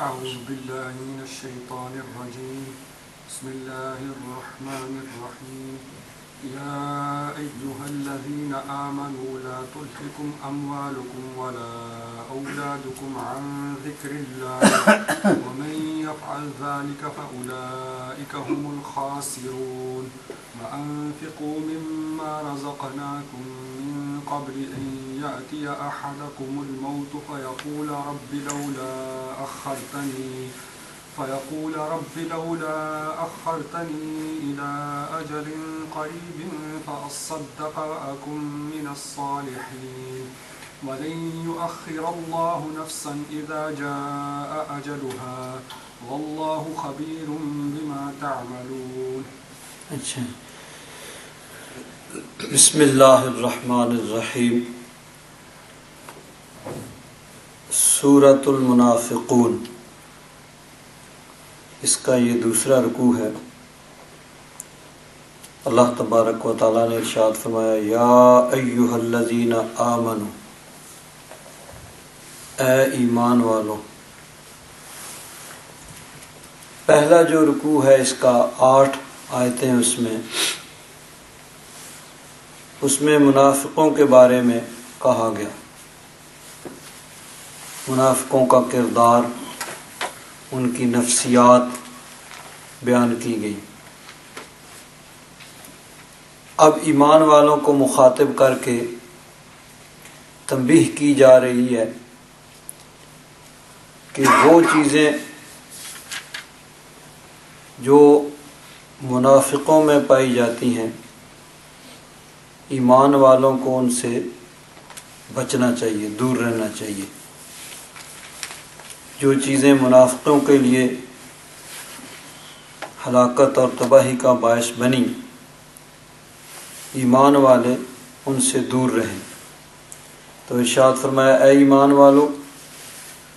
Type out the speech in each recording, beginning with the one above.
أعوذ بالله من الشيطان الرجيم بسم الله الرحمن الرحيم يا أيها الذين آمنوا لا تلهكم أموالكم ولا أولادكم عن ذكر الله ومن يفعل ذلك فأولئك هم الخاسرون وأنفقوا مما رزقناكم من قبل أن يأتي أحدكم الموت فيقول رب لولا أخرتني إلى أجل قريب فأصدق وأكن من الصالحين ولن يؤخر الله نفسا إذا جاء أجلها والله خبير بما تعملون. اچھا، بسم اللہ الرحمن الرحیم. سورۃ المنافقون، اس کا یہ دوسرا رکوع ہے. اللہ تبارک و تعالیٰ نے ارشاد فرمایا یا ایھا الذین آمنوا، اے ایمان والو. پہلا جو رکوع ہے اس کا 8 آیتیں اس میں منافقوں کے بارے میں کہا گیا، منافقوں کا کردار، ان کی نفسیات بیان کی گئی. اب ایمان والوں کو مخاطب کر کے تنبیہ کی جا رہی ہے کہ وہ چیزیں جو منافقوں میں پائی جاتی ہیں، ایمان والوں کو ان سے بچنا چاہیے، دور رہنا چاہیے. جو چیزیں منافقوں کے لیے ہلاکت اور تباہی کا باعث بنی، ایمان والے ان سے دور رہیں. تو ارشاد فرمایا اے ایمان والو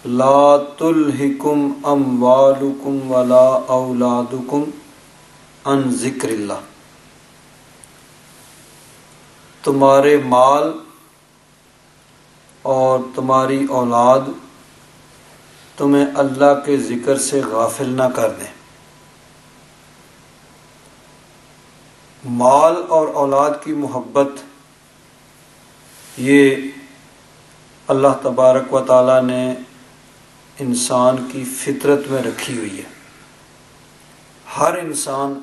لا تلہکم اموالکم ولا اولادکم عن ذکر اللہ، تمہارے مال اور تمہاری اولاد تمہیں اللہ کے ذکر سے غافل نہ کر دیں. مال اور اولاد کی محبت یہ اللہ تبارک و تعالیٰ نے انسان کی فطرت میں رکھی ہوئی ہے. ہر انسان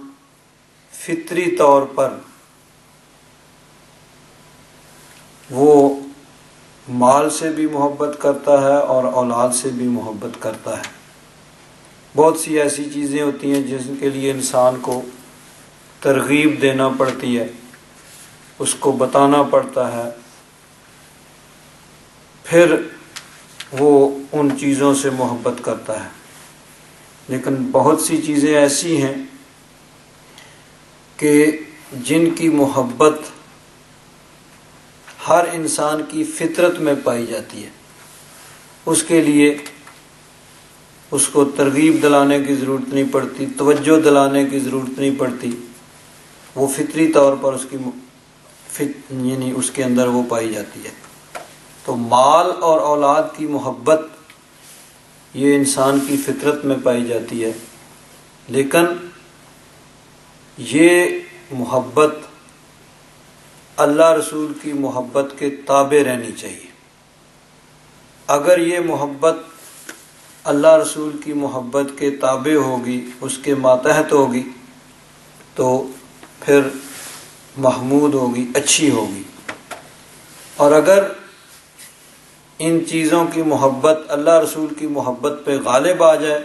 فطری طور پر وہ مال سے بھی محبت کرتا ہے اور اولاد سے بھی محبت کرتا ہے. بہت سی ایسی چیزیں ہوتی ہیں جن کے لیے انسان کو ترغیب دینا پڑتی ہے، اس کو بتانا پڑتا ہے، پھر وہ ان چیزوں سے محبت کرتا ہے. لیکن بہت سی چیزیں ایسی ہیں کہ جن کی محبت ہر انسان کی فطرت میں پائی جاتی ہے. اس کے لیے اس کو ترغیب دلانے کی ضرورت نہیں پڑتی، توجہ دلانے کی ضرورت نہیں پڑتی، وہ فطری طور پر یعنی اس کے اندر وہ پائی جاتی ہے. تو مال اور اولاد کی محبت یہ انسان کی فطرت میں پائی جاتی ہے، لیکن یہ محبت اللہ رسول کی محبت کے تابع رہنی چاہیے. اگر یہ محبت اللہ رسول کی محبت کے تابع ہوگی، اس کے ماتحت ہوگی، تو پھر محمود ہوگی، اچھی ہوگی. اور اگر ان چیزوں کی محبت اللہ رسول کی محبت پہ غالب آ جائے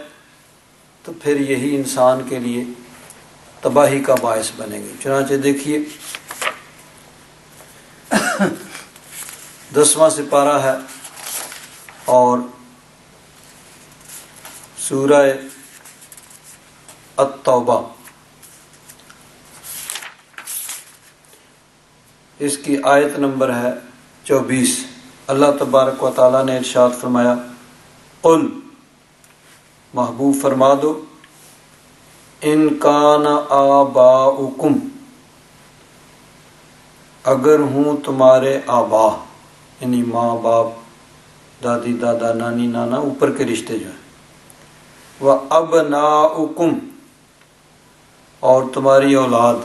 تو پھر یہی انسان کے لیے تباہی کا باعث بنے گی. چنانچہ دیکھیے 10واں سپارہ ہے اور سورہ التوبہ، اس کی آیت نمبر ہے 24. اللہ تبارک و تعالیٰ نے ارشاد فرمایا قل، محبوب فرما دو، ان کان آباؤکم، اگر ہوں تمہارے آبا یعنی ماں باپ، دادی دادا، نانی نانا، اوپر کے رشتے جو ہیں، وَأَبْنَاؤُكُمْ، اور تمہاری اولاد،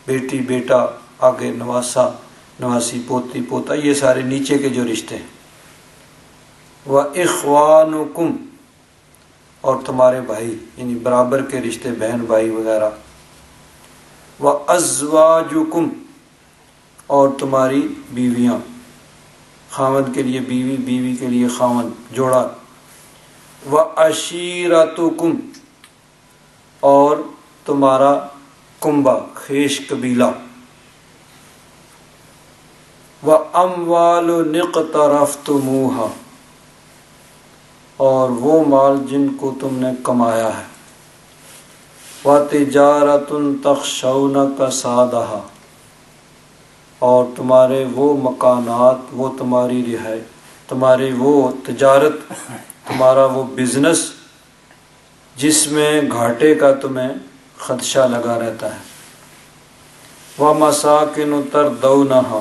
بیٹی بیٹا، آگے نواسا نواسی، پوتی پوتا، یہ سارے نیچے کے جو رشتے ہیں۔ وَإِخْوَانُكُمْ، اور تمہارے بھائی یعنی برابر کے رشتے، بہن بھائی وغیرہ۔ وَأَزْوَاجُكُمْ، اور تمہاری بیویاں، خاوند کے لیے بیوی، بیوی کے لیے خاوند، جوڑا۔ وَعَشِيرَتُكُمْ، اور تمہارا کنبہ، خیش قبیلہ۔ وَأَمْوَالُ اقْتَرَفْتُمُوهَا، اور وہ مال جن کو تم نے کمایا ہے۔ وَتِجَارَةٌ تَخْشَوْنَ كَسَادَهَا، اور تمہارے وہ مکانات، وہ تمہاری رہائی، تمہاری وہ تجارت، تمہارا وہ بزنس جس میں گھاٹے کا تمہیں خدشہ لگا رہتا ہے۔ وَمَسَاكِنُ تَرْضَوْنَهَا،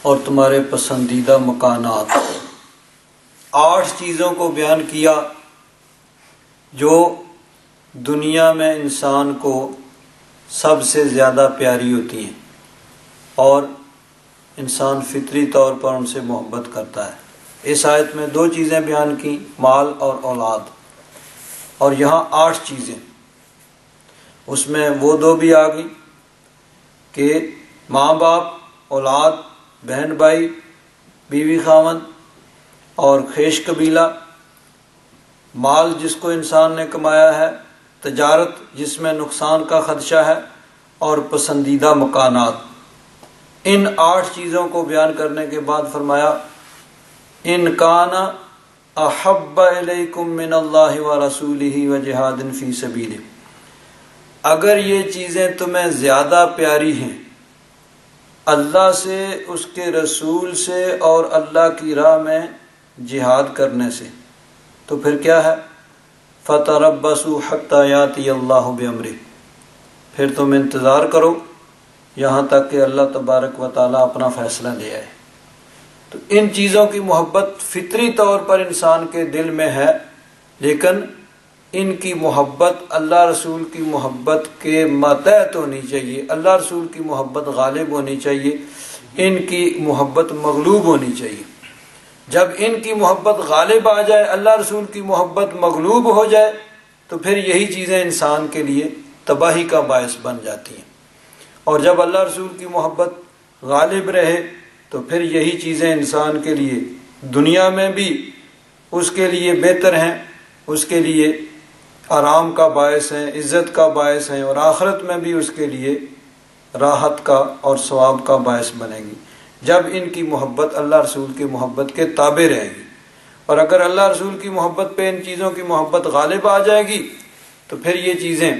اور تمہارے پسندیدہ مکانات۔ 8 چیزوں کو بیان کیا جو دنیا میں انسان کو سب سے زیادہ پیاری ہوتی ہیں اور انسان فطری طور پر ان سے محبت کرتا ہے۔ اس آیت میں 2 چیزیں بیان کی، مال اور اولاد، اور یہاں 8 چیزیں۔ اس میں وہ 2 بھی آ گئی کہ ماں باپ، اولاد، بہن بھائی، بیوی خاوند اور خیش قبیلہ، مال جس کو انسان نے کمایا ہے، تجارت جس میں نقصان کا خدشہ ہے، اور پسندیدہ مکانات۔ ان 8 چیزوں کو بیان کرنے کے بعد فرمایا ان کان احب الیکم من اللہ ورسولہ وجہاد فی سبیلہ، اگر یہ چیزیں تمہیں زیادہ پیاری ہیں اللہ سے، اس کے رسول سے اور اللہ کی راہ میں جہاد کرنے سے، تو پھر کیا ہے؟ فَتَرَبَّصُوا حَتَّى يَأْتِيَ اللَّهُ بِأَمْرِهِ، پھر تم انتظار کرو یہاں تک کہ اللہ تبارک و تعالیٰ اپنا فیصلہ لے آئے۔ تو ان چیزوں کی محبت فطری طور پر انسان کے دل میں ہے، لیکن ان کی محبت اللہ رسول کی محبت کے ماتحت ہونی چاہیے، اللہ رسول کی محبت غالب ہونی چاہیے، ان کی محبت مغلوب ہونی چاہیے۔ جب ان کی محبت غالب آ جائے، اللہ رسول کی محبت مغلوب ہو جائے، تو پھر یہی چیزیں انسان کے لیے تباہی کا باعث بن جاتی ہیں، اور جب اللہ رسول کی محبت غالب رہے تو پھر یہی چیزیں انسان کے لیے دنیا میں بھی اس کے لیے بہتر ہیں، اس کے لیے آرام کا باعث ہیں، عزت کا باعث ہیں، اور آخرت میں بھی اس کے لیے راحت کا اور ثواب کا باعث بنے گی، جب ان کی محبت اللہ رسول کی محبت کے تابع رہے گی۔ اور اگر اللہ رسول کی محبت پہ ان چیزوں کی محبت غالب آ جائے گی تو پھر یہ چیزیں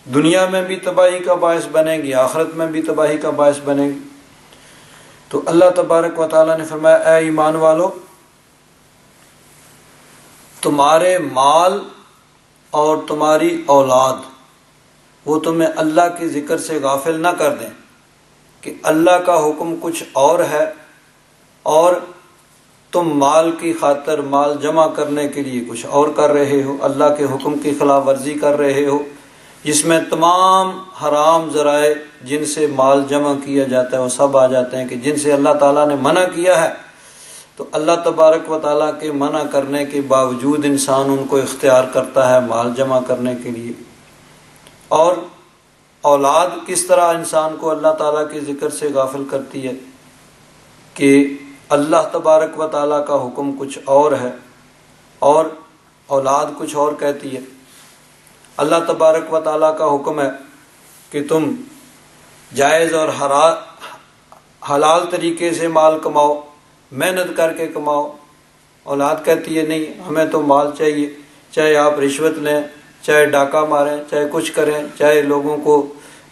دنیا میں بھی تباہی کا باعث بنے گی، آخرت میں بھی تباہی کا باعث بنے گی۔ تو اللہ تبارک و تعالیٰ نے فرمایا اے ایمان والو، تمہارے مال اور تمہاری اولاد وہ تمہیں اللہ کے ذکر سے غافل نہ کر دیں کہ اللہ کا حکم کچھ اور ہے اور تم مال کی خاطر مال جمع کرنے کے لیے کچھ اور کر رہے ہو، اللہ کے حکم کی خلاف ورزی کر رہے ہو، جس میں تمام حرام ذرائع جن سے مال جمع کیا جاتا ہے وہ سب آ جاتے ہیں، کہ جن سے اللہ تعالیٰ نے منع کیا ہے، تو اللہ تبارک و تعالیٰ کے منع کرنے کے باوجود انسان ان کو اختیار کرتا ہے مال جمع کرنے کے لیے۔ اور اولاد کس طرح انسان کو اللہ تعالیٰ کے ذکر سے غافل کرتی ہے کہ اللہ تبارک و تعالیٰ کا حکم کچھ اور ہے اور اولاد کچھ اور کہتی ہے۔ اللہ تبارک و تعالیٰ کا حکم ہے کہ تم جائز اور حلال طریقے سے مال کماؤ، محنت کر کے کماؤ۔ اولاد کہتی ہے نہیں، ہمیں تو مال چاہیے، چاہے آپ رشوت لیں، چاہے ڈاکہ ماریں، چاہے کچھ کریں، چاہے لوگوں کو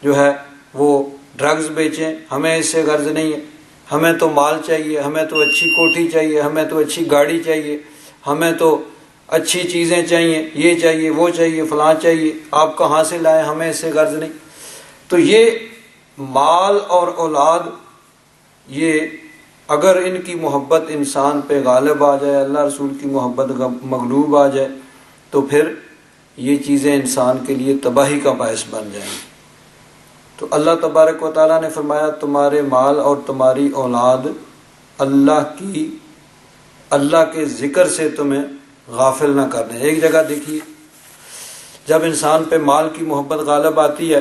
جو ہے وہ ڈرگز بیچیں، ہمیں اس سے غرض نہیں ہے، ہمیں تو مال چاہیے، ہمیں تو اچھی کوٹھی چاہیے، ہمیں تو اچھی گاڑی چاہیے، ہمیں تو اچھی چیزیں چاہیے، یہ چاہیے، وہ چاہیے، فلاں چاہیے، آپ کہاں سے لائیں، ہمیں اس سے غرض نہیں۔ تو یہ مال اور اولاد، یہ اگر ان کی محبت انسان پہ غالب آ جائے، اللہ رسول کی محبت مغلوب آ جائے، تو پھر یہ چیزیں انسان کے لیے تباہی کا باعث بن جائیں گی۔ تو اللہ تبارک و تعالیٰ نے فرمایا تمہارے مال اور تمہاری اولاد اللہ کے ذکر سے تمہیں غافل نہ کرنے۔ ایک جگہ دیکھیے، جب انسان پہ مال کی محبت غالب آتی ہے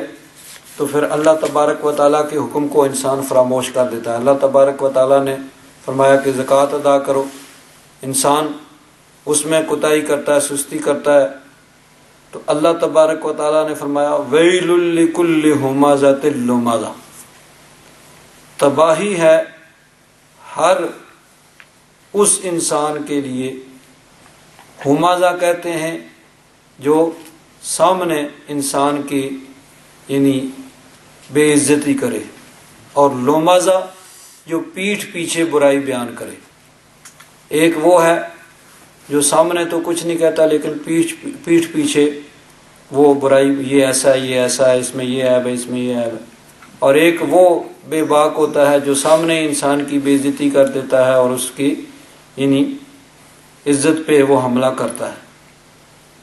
تو پھر اللہ تبارک و تعالیٰ کے حکم کو انسان فراموش کر دیتا ہے۔ اللہ تبارک و تعالیٰ نے فرمایا کہ زکوٰۃ ادا کرو، انسان اس میں کوتاہی کرتا ہے، سستی کرتا ہے، تو اللہ تبارک و تعالیٰ نے فرمایا ویل لکل ہمزۃ لمزہ، تباہی ہے ہر اس انسان کے لیے، ہمزہ کہتے ہیں جو سامنے انسان کی یعنی بے عزتی کرے، اور لمزہ جو پیٹھ پیچھے برائی بیان کرے۔ ایک وہ ہے جو سامنے تو کچھ نہیں کہتا لیکن پیٹھ پیچھے وہ برائی، یہ ایسا ہے، یہ ایسا ہے، اس میں یہ عیب ہے، اس میں یہ عیب ہے۔ اور ایک وہ بے باک ہوتا ہے جو سامنے انسان کی بے عزتی کر دیتا ہے اور اس کی یعنی عزت پہ وہ حملہ کرتا ہے۔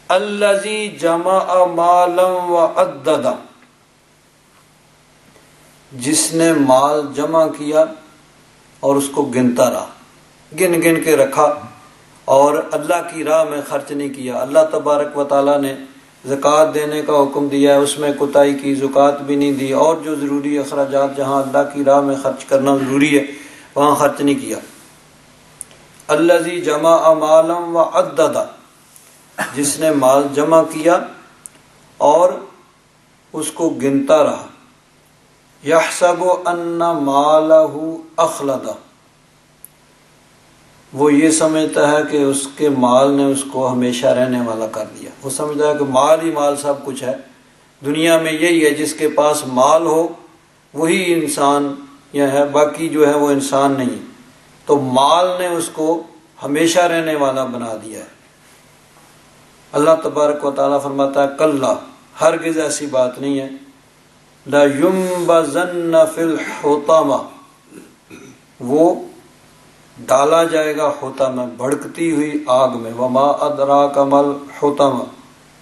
الذی جمع مالا وعددا، جس نے مال جمع کیا اور اس کو گنتا رہا، گن گن کے رکھا اور اللہ کی راہ میں خرچ نہیں کیا۔ اللہ تبارک و تعالیٰ نے زکوٰۃ دینے کا حکم دیا ہے، اس میں کوتاہی کی، زکوٰۃ بھی نہیں دی، اور جو ضروری اخراجات جہاں اللہ کی راہ میں خرچ کرنا ضروری ہے وہاں خرچ نہیں کیا۔ الذی جمع مالا وعددا، جس نے مال جمع کیا اور اس کو گنتا رہا۔ یحسب ان مالہ اخلدہ، وہ یہ سمجھتا ہے کہ اس کے مال نے اس کو ہمیشہ رہنے والا کر دیا۔ وہ سمجھتا ہے کہ مال ہی مال سب کچھ ہے، دنیا میں یہی ہے، جس کے پاس مال ہو وہی انسان یا ہے، باقی جو ہے وہ انسان نہیں۔ تو مال نے اس کو ہمیشہ رہنے والا بنا دیا ہے۔ اللہ تبارک و تعالیٰ فرماتا ہے کلا، ہرگز ایسی بات نہیں ہے، لَيُنبَذَنَّ فِي الْحُطَمَةِ، وہ ڈالا جائے گا حطمہ، بھڑکتی ہوئی آگ میں۔ وما ادراک ما الحطمہ،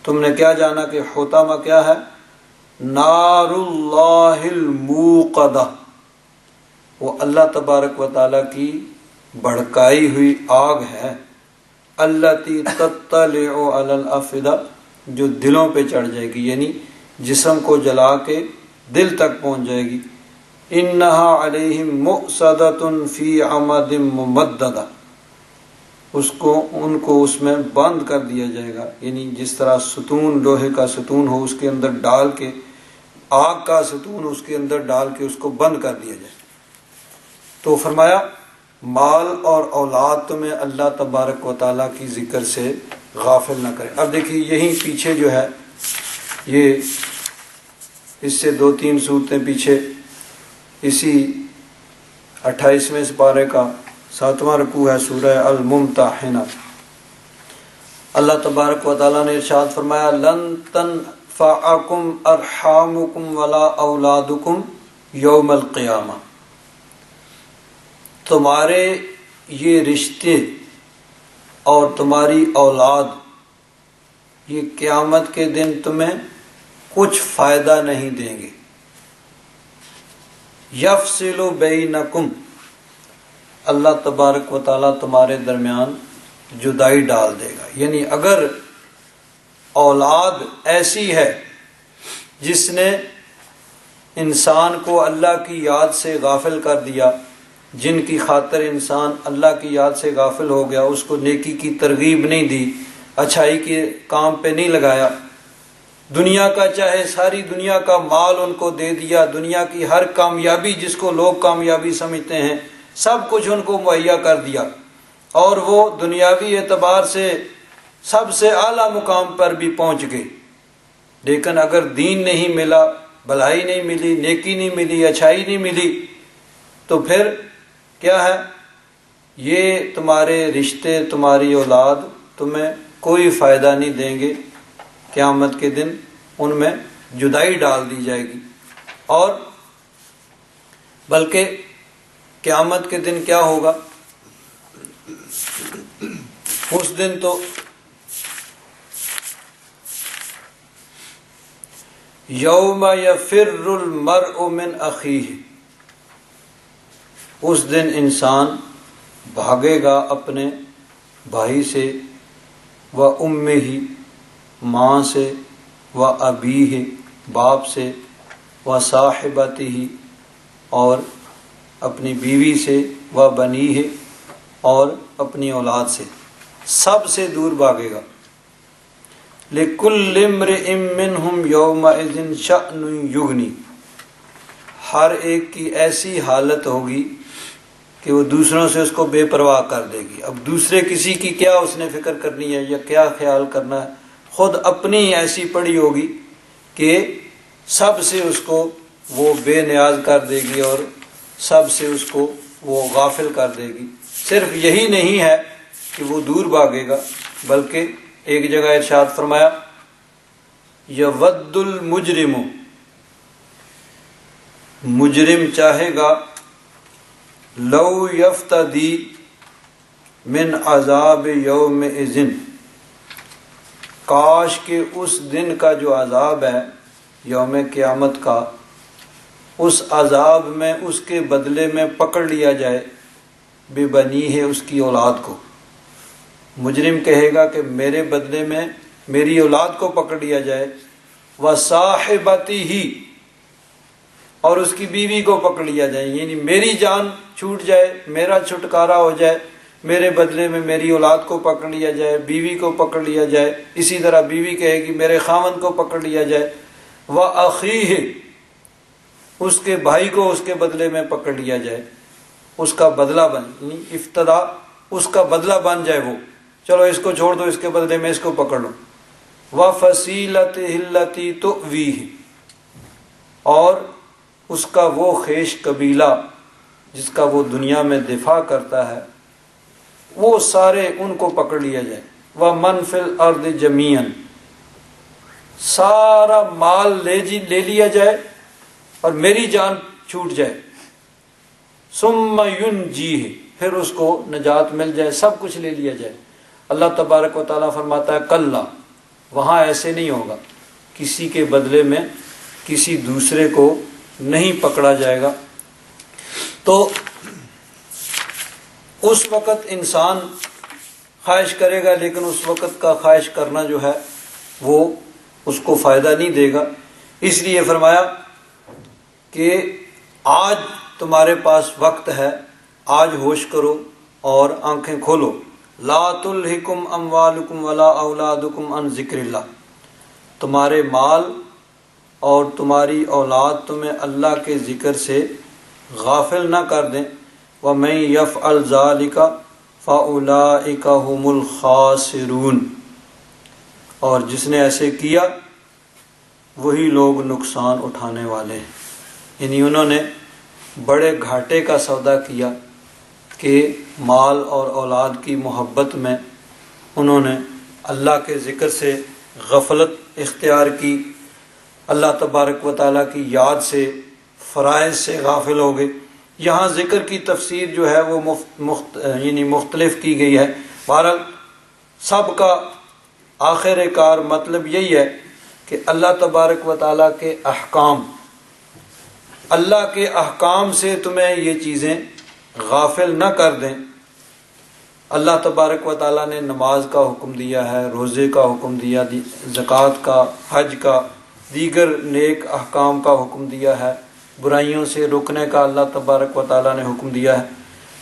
تم نے کیا جانا کہ حطمہ کیا ہے؟ نار اللہ الموقدہ، وہ اللہ تبارک و تعالیٰ کی بھڑکائی ہوئی آگ ہے۔ التی تطلع علی الافئدہ، جو دلوں پہ چڑھ جائے گی، یعنی جسم کو جلا کے دل تک پہنچ جائے گی۔ انہا علیہم مؤصدۃ فی عمد ممددہ، ان کو اس میں بند کر دیا جائے گا، یعنی جس طرح ستون، لوہے کا ستون ہو، اس کے اندر ڈال کے، آگ کا ستون اس کے اندر ڈال کے اس کو بند کر دیا جائے۔ تو فرمایا مال اور اولاد تمہیں اللہ تبارک و تعالیٰ کی ذکر سے غافل نہ کرے۔ اب دیکھیے یہیں پیچھے جو ہے، یہ اس سے 2-3 صورتیں پیچھے، اسی 28ویں سپارے کا 7واں رکوع ہے، سورہ الممتحنہ۔ اللہ تبارک و تعالیٰ نے ارشاد فرمایا لن تنفعکم ارحامکم ولا اولادکم یوم القیامہ، تمہارے یہ رشتے اور تمہاری اولاد یہ قیامت کے دن تمہیں کچھ فائدہ نہیں دیں گے۔ یفصل بینکم، اللہ تبارک و تعالیٰ تمہارے درمیان جدائی ڈال دے گا۔ یعنی اگر اولاد ایسی ہے جس نے انسان کو اللہ کی یاد سے غافل کر دیا، جن کی خاطر انسان اللہ کی یاد سے غافل ہو گیا، اس کو نیکی کی ترغیب نہیں دی، اچھائی کے کام پہ نہیں لگایا، دنیا کا چاہے ساری دنیا کا مال ان کو دے دیا، دنیا کی ہر کامیابی جس کو لوگ کامیابی سمجھتے ہیں سب کچھ ان کو مہیا کر دیا، اور وہ دنیاوی اعتبار سے سب سے اعلیٰ مقام پر بھی پہنچ گئے، لیکن اگر دین نہیں ملا، بھلائی نہیں ملی، نیکی نہیں ملی، اچھائی نہیں ملی، تو پھر کیا ہے؟ یہ تمہارے رشتے، تمہاری اولاد تمہیں کوئی فائدہ نہیں دیں گے، قیامت کے دن ان میں جدائی ڈال دی جائے گی۔ اور بلکہ قیامت کے دن کیا ہوگا؟ اس دن تو یوم یفر المرء من اخیہ، اس دن انسان بھاگے گا اپنے بھائی سے، و امہ، ماں سے، و ابیہ، باپ سے، و صاحبتہ، اور اپنی بیوی سے، و بنیہ، اور اپنی اولاد سے، سب سے دور بھاگے گا۔ لِكُلِّ امْرِئٍ مِّنْهُمْ يَوْمَئِذٍ شَأْنٌ يُغْنِي، ہر ایک کی ایسی حالت ہوگی کہ وہ دوسروں سے اس کو بے پرواہ کر دے گی۔ اب دوسرے کسی کی کیا اس نے فکر کرنی ہے یا کیا خیال کرنا ہے، خود اپنی ایسی پڑی ہوگی کہ سب سے اس کو وہ بے نیاز کر دے گی اور سب سے اس کو وہ غافل کر دے گی۔ صرف یہی نہیں ہے کہ وہ دور بھاگے گا، بلکہ ایک جگہ ارشاد فرمایا یود المجرم، مجرم چاہے گا لو یفتدی من عذاب یومئذ، کاش کہ اس دن کا جو عذاب ہے یوم قیامت کا، اس عذاب میں اس کے بدلے میں پکڑ لیا جائے بے بنی ہے، اس کی اولاد کو۔ مجرم کہے گا کہ میرے بدلے میں میری اولاد کو پکڑ لیا جائے، وصاحبتہ، اور اس کی بیوی کو پکڑ لیا جائے، یعنی میری جان چھوٹ جائے، میرا چھٹکارا ہو جائے، میرے بدلے میں میری اولاد کو پکڑ لیا جائے، بیوی کو پکڑ لیا جائے۔ اسی طرح بیوی کہے گی میرے خاوند کو پکڑ لیا جائے، وَأَخِيهِ، اس کے بھائی کو اس کے بدلے میں پکڑ لیا جائے، اس کا بدلہ بن، یعنی افتدا، اس کا بدلہ بن جائے، وہ چلو اس کو چھوڑ دو، اس کے بدلے میں اس کو پکڑ لو۔ وَفَصِيلَتِهِ الَّتِي تُؤْوِيهِ، اور اس کا وہ خیش قبیلہ جس کا وہ دنیا میں دفاع کرتا ہے، وہ سارے ان کو پکڑ لیا جائے۔ وَمَنْ فِي الْأَرْضِ جَمِيعًا، سارا مال لے لیا جائے اور میری جان چھوٹ جائے۔ ثُمَّ يُنْجِيهِ، پھر اس کو نجات مل جائے، سب کچھ لے لیا جائے۔ اللہ تبارک و تعالیٰ فرماتا ہے کلا، وہاں ایسے نہیں ہوگا، کسی کے بدلے میں کسی دوسرے کو نہیں پکڑا جائے گا۔ تو اس وقت انسان خواہش کرے گا، لیکن اس وقت کا خواہش کرنا جو ہے وہ اس کو فائدہ نہیں دے گا۔ اس لیے فرمایا کہ آج تمہارے پاس وقت ہے، آج ہوش کرو اور آنکھیں کھولو۔ لا تلہکم اموالکم ولا اولادکم عن ذکر اللہ، تمہارے مال اور تمہاری اولاد تمہیں اللہ کے ذکر سے غافل نہ کر دیں۔ وَمَن يَفْعَلْ ذَلِكَ فَأُولَئِكَ هُمُ الْخَاسِرُونَ، اور جس نے ایسے کیا وہی لوگ نقصان اٹھانے والے ہیں، یعنی انہوں نے بڑے گھاٹے کا سودا کیا کہ مال اور اولاد کی محبت میں انہوں نے اللہ کے ذکر سے غفلت اختیار کی، اللہ تبارک و تعالیٰ کی یاد سے، فرائض سے غافل ہو گئے۔ یہاں ذکر کی تفسیر جو ہے وہ یعنی مختلف کی گئی ہے۔ بہرحال سب کا آخر کار مطلب یہی ہے کہ اللہ تبارک و تعالیٰ کے احکام، اللہ کے احکام سے تمہیں یہ چیزیں غافل نہ کر دیں۔ اللہ تبارک و تعالیٰ نے نماز کا حکم دیا ہے، روزے کا حکم دیا، زکوٰۃ کا، حج کا، دیگر نیک احکام کا حکم دیا ہے، برائیوں سے رکنے کا اللہ تبارک و تعالیٰ نے حکم دیا ہے۔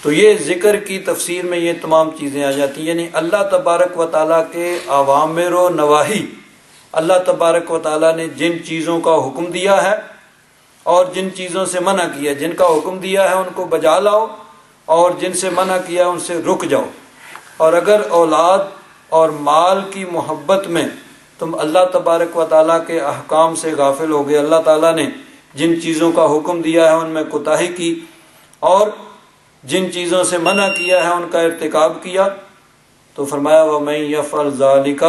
تو یہ ذکر کی تفسیر میں یہ تمام چیزیں آ جاتی ہیں، یعنی اللہ تبارک و تعالیٰ کے اوامر و نواہی، اللہ تبارک و تعالیٰ نے جن چیزوں کا حکم دیا ہے اور جن چیزوں سے منع کیا، جن کا حکم دیا ہے ان کو بجا لاؤ اور جن سے منع کیا ان سے رک جاؤ۔ اور اگر اولاد اور مال کی محبت میں تم اللہ تبارک و تعالیٰ کے احکام سے غافل ہو گئے، اللہ تعالیٰ نے جن چیزوں کا حکم دیا ہے ان میں کوتاہی کی اور جن چیزوں سے منع کیا ہے ان کا ارتکاب کیا، تو فرمایا وَمَن يَفْعَلْ ذَلِكَ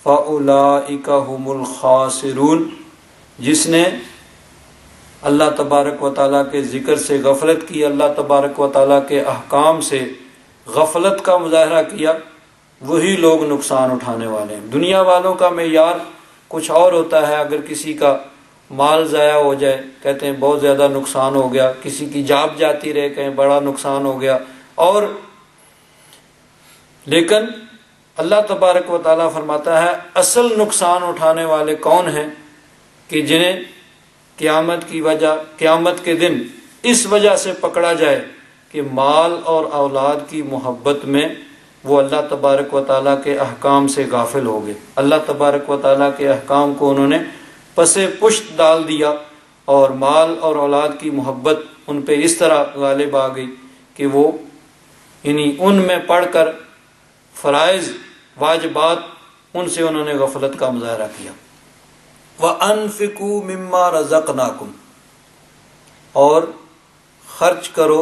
فَأُولَئِكَ هُمُ الْخَاسِرُونَ، جس نے اللہ تبارک و تعالیٰ کے ذکر سے غفلت کی، اللہ تبارک و تعالیٰ کے احکام سے غفلت کا مظاہرہ کیا، وہی لوگ نقصان اٹھانے والے ہیں۔ دنیا والوں کا معیار کچھ اور ہوتا ہے اگر کسی کا مال ضائع ہو جائے کہتے ہیں بہت زیادہ نقصان ہو گیا، کسی کی جاب جاتی رہے کہیں بڑا نقصان ہو گیا، اور لیکن اللہ تبارک و تعالیٰ فرماتا ہے اصل نقصان اٹھانے والے کون ہیں کہ جنہیں قیامت کے دن اس وجہ سے پکڑا جائے کہ مال اور اولاد کی محبت میں وہ اللہ تبارک و تعالیٰ کے احکام سے غافل ہو گئے، اللہ تبارک و تعالیٰ کے احکام کو انہوں نے پس پشت ڈال دیا، اور مال اور اولاد کی محبت ان پہ اس طرح غالب آ گئی کہ وہ ان میں پڑھ کر فرائض واجبات ان سے انہوں نے غفلت کا مظاہرہ کیا۔ وَأَنفِقُوا مِمَّا رَزَقْنَاكُمْ، اور خرچ کرو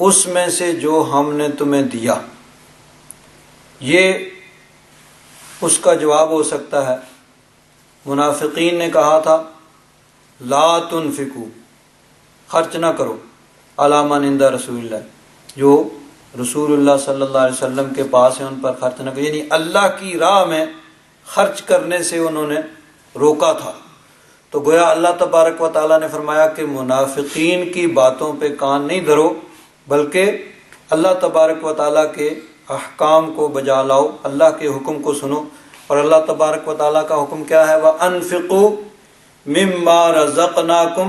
اس میں سے جو ہم نے تمہیں دیا۔ یہ اس کا جواب ہو سکتا ہے، منافقین نے کہا تھا لا تنفقوا، خرچ نہ کرو، علی من عند رسول اللہ، جو رسول اللہ صلی اللہ علیہ وسلم کے پاس ہیں ان پر خرچ نہ کرو، یعنی اللہ کی راہ میں خرچ کرنے سے انہوں نے روکا تھا۔ تو گویا اللہ تبارک و تعالیٰ نے فرمایا کہ منافقین کی باتوں پہ کان نہیں دھرو، بلکہ اللہ تبارک و تعالیٰ کے احکام کو بجا لاؤ، اللہ کے حکم کو سنو۔ اور اللہ تبارک و تعالیٰ کا حکم کیا ہے؟ وَأَنفِقُوا مِمَّا رَزَقْنَاكُمْ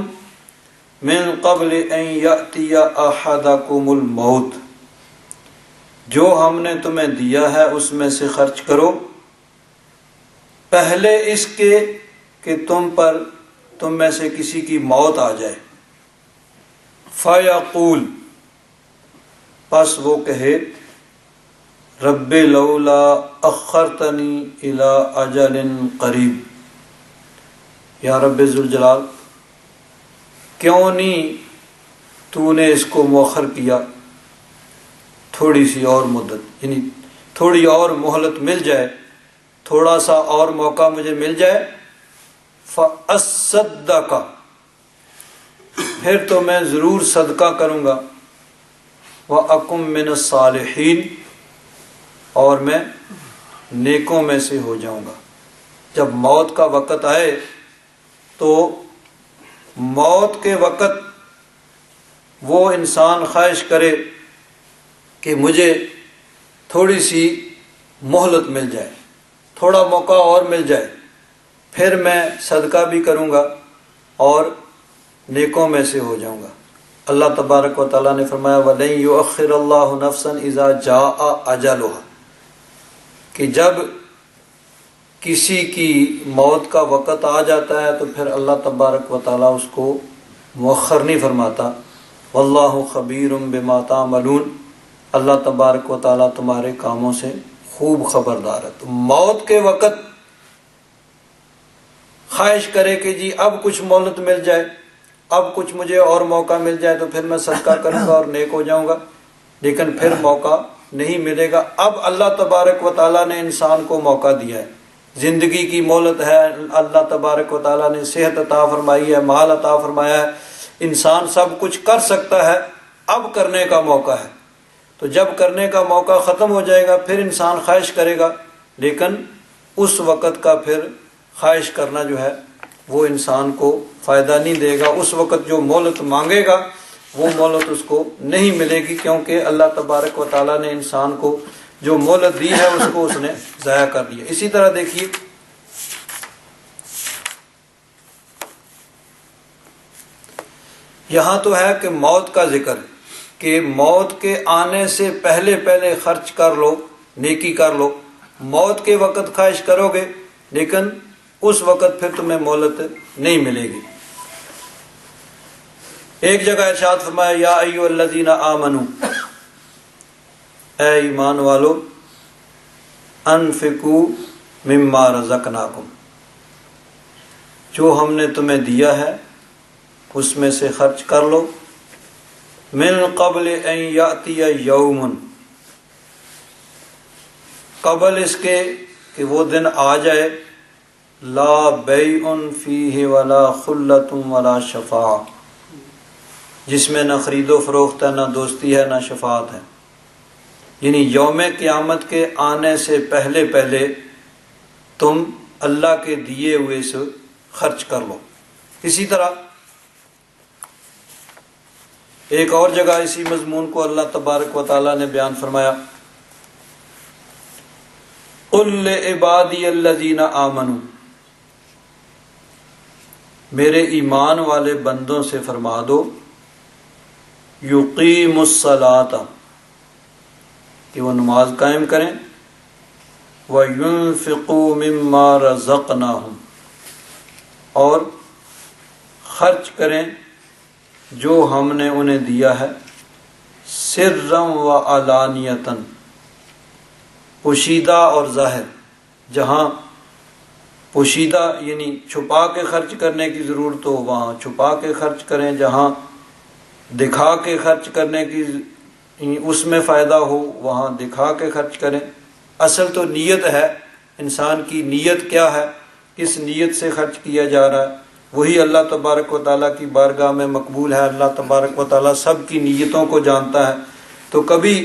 مِن قَبْلِ أَن يَأْتِيَ أَحَدَكُمُ الْمَوْتُ، جو ہم نے تمہیں دیا ہے اس میں سے خرچ کرو پہلے اس کے کہ تم میں سے کسی کی موت آ جائے۔ فَيَقُولُ، پس وہ کہے رب لولا اخرتنی الی اجل قریب، یا رب ذوالجلال کیوں نہیں تو نے اس کو مؤخر کیا، تھوڑی سی اور مدت، یعنی تھوڑی اور مہلت مل جائے، تھوڑا سا اور موقع مجھے مل جائے، فَأَصَّدَّقَ، پھر تو میں ضرور صدقہ کروں گا، وَأَكُن مِّنَ الصَّالِحِينَ، اور میں نیکوں میں سے ہو جاؤں گا۔ جب موت کا وقت آئے تو موت کے وقت وہ انسان خواہش کرے کہ مجھے تھوڑی سی مہلت مل جائے، تھوڑا موقع اور مل جائے، پھر میں صدقہ بھی کروں گا اور نیکوں میں سے ہو جاؤں گا۔ اللہ تبارک و تعالیٰ نے فرمایا وَلَن يُؤَخِّرَ اللَّهُ نَفْسًا إِذَا جَاءَ أَجَلُهَا، کہ جب کسی کی موت کا وقت آ جاتا ہے تو پھر اللہ تبارک و تعالیٰ اس کو مؤخر نہیں فرماتا۔ واللہ خبیر بما تعملون، اللہ تبارک و تعالیٰ تمہارے کاموں سے خوب خبردار ہے۔ تو موت کے وقت خواہش کرے کہ جی اب کچھ مہلت مل جائے، اب کچھ مجھے اور موقع مل جائے تو پھر میں صدقہ کروں گا اور نیک ہو جاؤں گا، لیکن پھر موقع نہیں ملے گا۔ اب اللہ تبارک و تعالیٰ نے انسان کو موقع دیا ہے، زندگی کی مہلت ہے، اللہ تبارک و تعالیٰ نے صحت عطا فرمائی ہے، مال عطا فرمایا ہے، انسان سب کچھ کر سکتا ہے، اب کرنے کا موقع ہے۔ تو جب کرنے کا موقع ختم ہو جائے گا پھر انسان خواہش کرے گا، لیکن اس وقت کا پھر خواہش کرنا جو ہے وہ انسان کو فائدہ نہیں دے گا۔ اس وقت جو مہلت مانگے گا وہ مہلت اس کو نہیں ملے گی، کیونکہ اللہ تبارک و تعالیٰ نے انسان کو جو مہلت دی ہے اس کو اس نے ضائع کر دیا۔ اسی طرح دیکھیے یہاں تو ہے کہ موت کا ذکر، کہ موت کے آنے سے پہلے پہلے خرچ کر لو، نیکی کر لو۔ موت کے وقت خواہش کرو گے لیکن اس وقت پھر تمہیں مہلت نہیں ملے گی۔ ایک جگہ ارشاد فرمایا یا ایھا الذین آمنوا، اے ایمان والو، انفقوا مما رزقناکم، جو ہم نے تمہیں دیا ہے اس میں سے خرچ کر لو، من قبل ان یاتی یوم، قبل اس کے کہ وہ دن آ جائے، لا بیع فیہ ولا خلۃ ولا شفاعہ، جس میں نہ خرید و فروخت ہے، نہ دوستی ہے، نہ شفاعت ہے۔ یعنی یوم قیامت کے آنے سے پہلے پہلے تم اللہ کے دیے ہوئے سے خرچ کر لو۔ اسی طرح ایک اور جگہ اسی مضمون کو اللہ تبارک و تعالیٰ نے بیان فرمایا، قُل لِعِبَادِيَ الَّذِينَ آمَنُوا، میرے ایمان والے بندوں سے فرما دو، یقیموا الصلاۃ، کہ وہ نماز قائم کریں، وَيُنْفِقُوا مِمَّا رَزَقْنَاهُمْ، اور خرچ کریں جو ہم نے انہیں دیا ہے، سرًا وعلانیةً، پوشیدہ اور ظاہر۔ جہاں پوشیدہ یعنی چھپا کے خرچ کرنے کی ضرورت ہو وہاں چھپا کے خرچ کریں، جہاں دکھا کے خرچ کرنے کی اس میں فائدہ ہو وہاں دکھا کے خرچ کریں۔ اصل تو نیت ہے، انسان کی نیت کیا ہے، کس نیت سے خرچ کیا جا رہا ہے، وہی اللہ تبارک و تعالیٰ کی بارگاہ میں مقبول ہے۔ اللہ تبارک و تعالیٰ سب کی نیتوں کو جانتا ہے، تو کبھی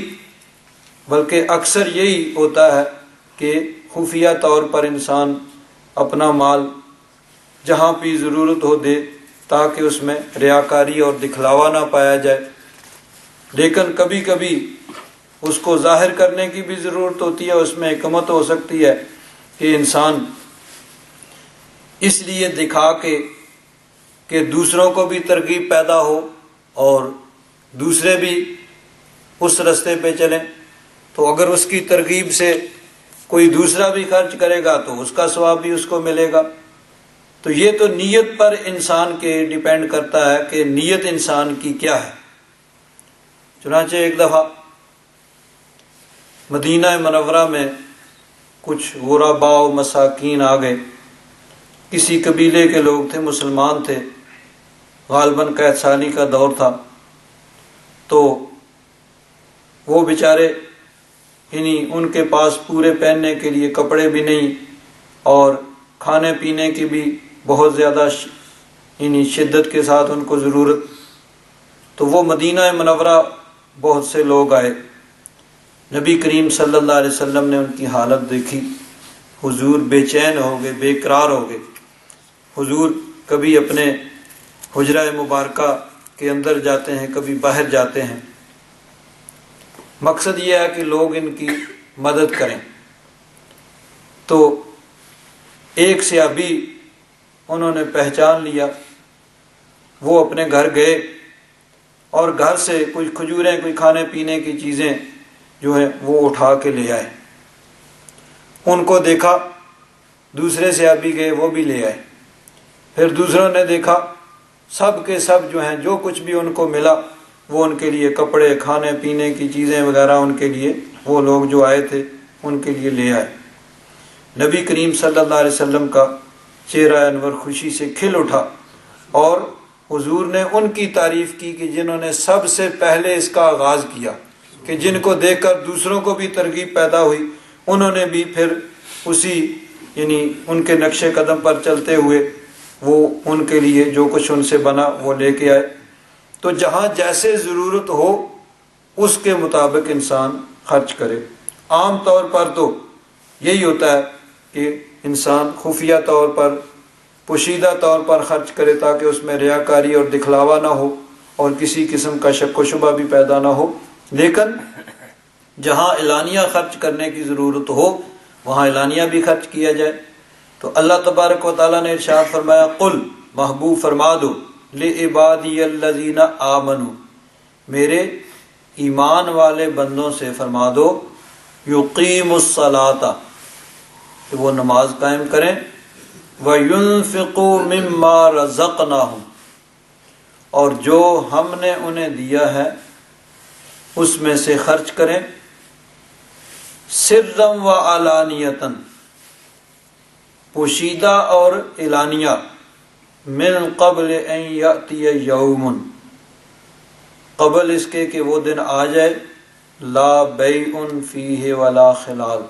بلکہ اکثر یہی ہوتا ہے کہ خفیہ طور پر انسان اپنا مال جہاں بھی ضرورت ہو دے تاکہ اس میں ریاکاری اور دکھلاوا نہ پایا جائے، لیکن کبھی کبھی اس کو ظاہر کرنے کی بھی ضرورت ہوتی ہے۔ اس میں حکمت ہو سکتی ہے کہ انسان اس لیے دکھا کے کہ دوسروں کو بھی ترغیب پیدا ہو اور دوسرے بھی اس رستے پہ چلیں، تو اگر اس کی ترغیب سے کوئی دوسرا بھی خرچ کرے گا تو اس کا ثواب بھی اس کو ملے گا۔ تو یہ تو نیت پر انسان کے ڈیپینڈ کرتا ہے کہ نیت انسان کی کیا ہے۔ چنانچہ ایک دفعہ مدینہ منورہ میں کچھ غرباء و مساکین آ گئے، کسی قبیلے کے لوگ تھے، مسلمان تھے، غالباً قحط سالی کا دور تھا، تو وہ بیچارے یعنی ان کے پاس پورے پہننے کے لیے کپڑے بھی نہیں اور کھانے پینے کی بھی بہت زیادہ یعنی شدت کے ساتھ ان کو ضرورت۔ تو وہ مدینہ منورہ بہت سے لوگ آئے، نبی کریم صلی اللہ علیہ وسلم نے ان کی حالت دیکھی، حضور بے چین ہو گئے، بے قرار ہو گئے۔ حضور کبھی اپنے حجرہ مبارکہ کے اندر جاتے ہیں، کبھی باہر جاتے ہیں، مقصد یہ ہے کہ لوگ ان کی مدد کریں۔ تو ایک صحابی انہوں نے پہچان لیا، وہ اپنے گھر گئے اور گھر سے کچھ کھجوریں، کوئی کھانے پینے کی چیزیں جو ہیں وہ اٹھا کے لے آئے۔ ان کو دیکھا، دوسرے صحابی گئے، وہ بھی لے آئے، پھر دوسروں نے دیکھا، سب کے سب جو ہیں جو کچھ بھی ان کو ملا وہ ان کے لیے کپڑے، کھانے پینے کی چیزیں وغیرہ ان کے لیے، وہ لوگ جو آئے تھے ان کے لیے لے آئے۔ نبی کریم صلی اللہ علیہ وسلم کا چہرہ انور خوشی سے کھل اٹھا اور حضور نے ان کی تعریف کی کہ جنہوں نے سب سے پہلے اس کا آغاز کیا، کہ جن کو دیکھ کر دوسروں کو بھی ترغیب پیدا ہوئی، انہوں نے بھی پھر اسی یعنی ان کے نقش قدم پر چلتے ہوئے وہ ان کے لیے جو کچھ ان سے بنا وہ لے کے آئے۔ تو جہاں جیسے ضرورت ہو اس کے مطابق انسان خرچ کرے۔ عام طور پر تو یہی ہوتا ہے کہ انسان خفیہ طور پر، پوشیدہ طور پر خرچ کرے تاکہ اس میں ریاکاری اور دکھلاوا نہ ہو اور کسی قسم کا شک و شبہ بھی پیدا نہ ہو، لیکن جہاں اعلانیہ خرچ کرنے کی ضرورت ہو وہاں اعلانیہ بھی خرچ کیا جائے۔ تو اللہ تبارک و تعالیٰ نے ارشاد فرمایا، قل، محبوب فرما دو، لعبادی الذین آمنوا، میرے ایمان والے بندوں سے فرما دو، یقیموا الصلاۃ، کہ وہ نماز قائم کریں، وینفقوا مما رزقناہم، اور جو ہم نے انہیں دیا ہے اس میں سے خرچ کریں، سرًا وعلانیةً، پوشیدہ اور اعلانیہ، من قبل ان یأتی یوم، قبل اس کے کہ وہ دن آ جائے، لا بیع فیہ ولا خلال،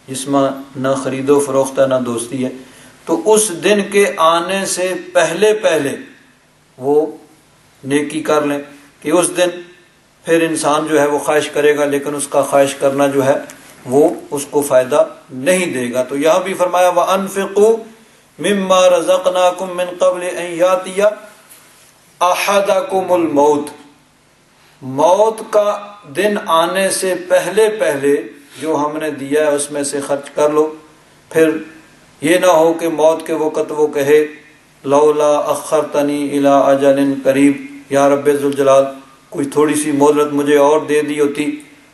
جس میں نہ خرید و فروخت ہے نہ دوستی ہے۔ تو اس دن کے آنے سے پہلے پہلے وہ نیکی کر لیں، کہ اس دن پھر انسان جو ہے وہ خواہش کرے گا لیکن اس کا خواہش کرنا جو ہے وہ اس کو فائدہ نہیں دے گا۔ تو یہاں بھی فرمایا وَأَنفِقُوا مِمَّا رَزَقْنَاكُم مِّن قَبْلِ أَن يَأْتِيَ أَحَدَكُمُ الْمَوْتُ، موت کا دن آنے سے پہلے پہلے جو ہم نے دیا ہے اس میں سے خرچ کر لو۔ پھر یہ نہ ہو کہ موت کے وقت وہ کہے لولا اخرتنی الی اجل قریب، یا رب ذوالجلال کوئی تھوڑی سی مہلت مجھے اور دے دی ہوتی،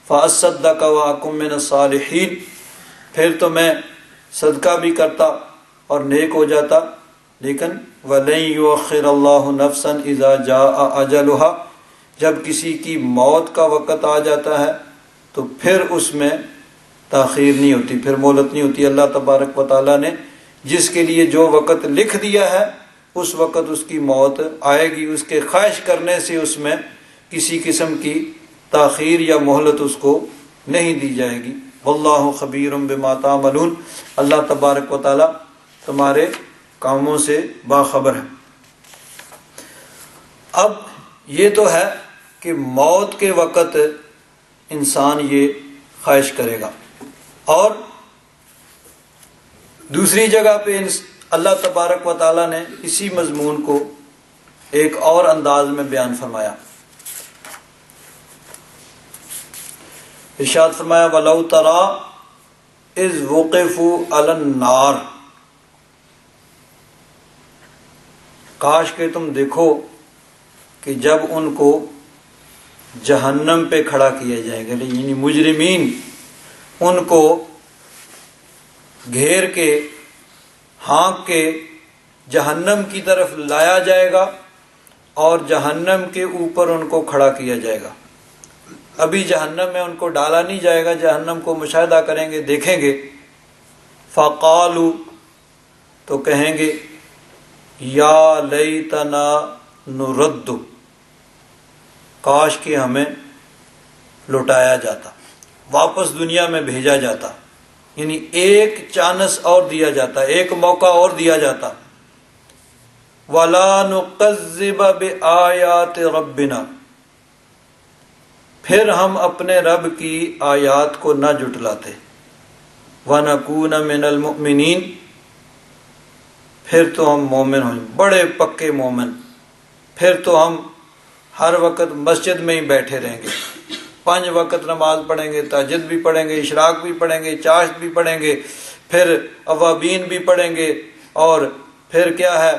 فاصدق واکن من الصالحین، پھر تو میں صدقہ بھی کرتا اور نیک ہو جاتا۔ لیکن وَلَن يُؤَخِّرَ اللَّهُ نَفْسًا إِذَا جَاءَ أَجَلُهَا، جب کسی کی موت کا وقت آ جاتا ہے تو پھر اس میں تاخیر نہیں ہوتی، پھر مہلت نہیں ہوتی۔ اللہ تبارک و تعالیٰ نے جس کے لیے جو وقت لکھ دیا ہے اس وقت اس کی موت آئے گی، اس کے خواہش کرنے سے اس میں کسی قسم کی تاخیر یا مہلت اس کو نہیں دی جائے گی۔ واللہ خبیر بما تعملون، اللہ تبارک و تعالیٰ تمہارے کاموں سے باخبر ہے۔ اب یہ تو ہے کہ موت کے وقت انسان یہ خواہش کرے گا، اور دوسری جگہ پہ اللہ تبارک و تعالیٰ نے اسی مضمون کو ایک اور انداز میں بیان فرمایا۔ ارشاد فرمایا وَلَوْ تَرَىٰ إِذْ وُقِفُوا عَلَى النَّارِ، کاش کہ تم دیکھو کہ جب ان کو جہنم پہ کھڑا کیا جائے گا، یعنی مجرمین ان کو گھیر کے ہانک کے جہنم کی طرف لایا جائے گا اور جہنم کے اوپر ان کو کھڑا کیا جائے گا۔ ابھی جہنم میں ان کو ڈالا نہیں جائے گا، جہنم کو مشاہدہ کریں گے، دیکھیں گے۔ فَقَالُوا، تو کہیں گے یا لیتنا نرد، کاش کہ ہمیں لوٹایا جاتا، واپس دنیا میں بھیجا جاتا، یعنی ایک چانس اور دیا جاتا، ایک موقع اور دیا جاتا۔ وَلَا نُكَذِّبَ بِآيَاتِ رَبِّنَا، پھر ہم اپنے رب کی آیات کو نہ جھٹلاتے۔ وَنَكُونَ مِنَ الْمُؤْمِنِينَ، پھر تو ہم مومن ہوں، بڑے پکے مومن، پھر تو ہم ہر وقت مسجد میں ہی بیٹھے رہیں گے، 5 وقت نماز پڑھیں گے، تہجد بھی پڑھیں گے، اشراق بھی پڑھیں گے، چاشت بھی پڑھیں گے، پھر اوابین بھی پڑھیں گے، اور پھر کیا ہے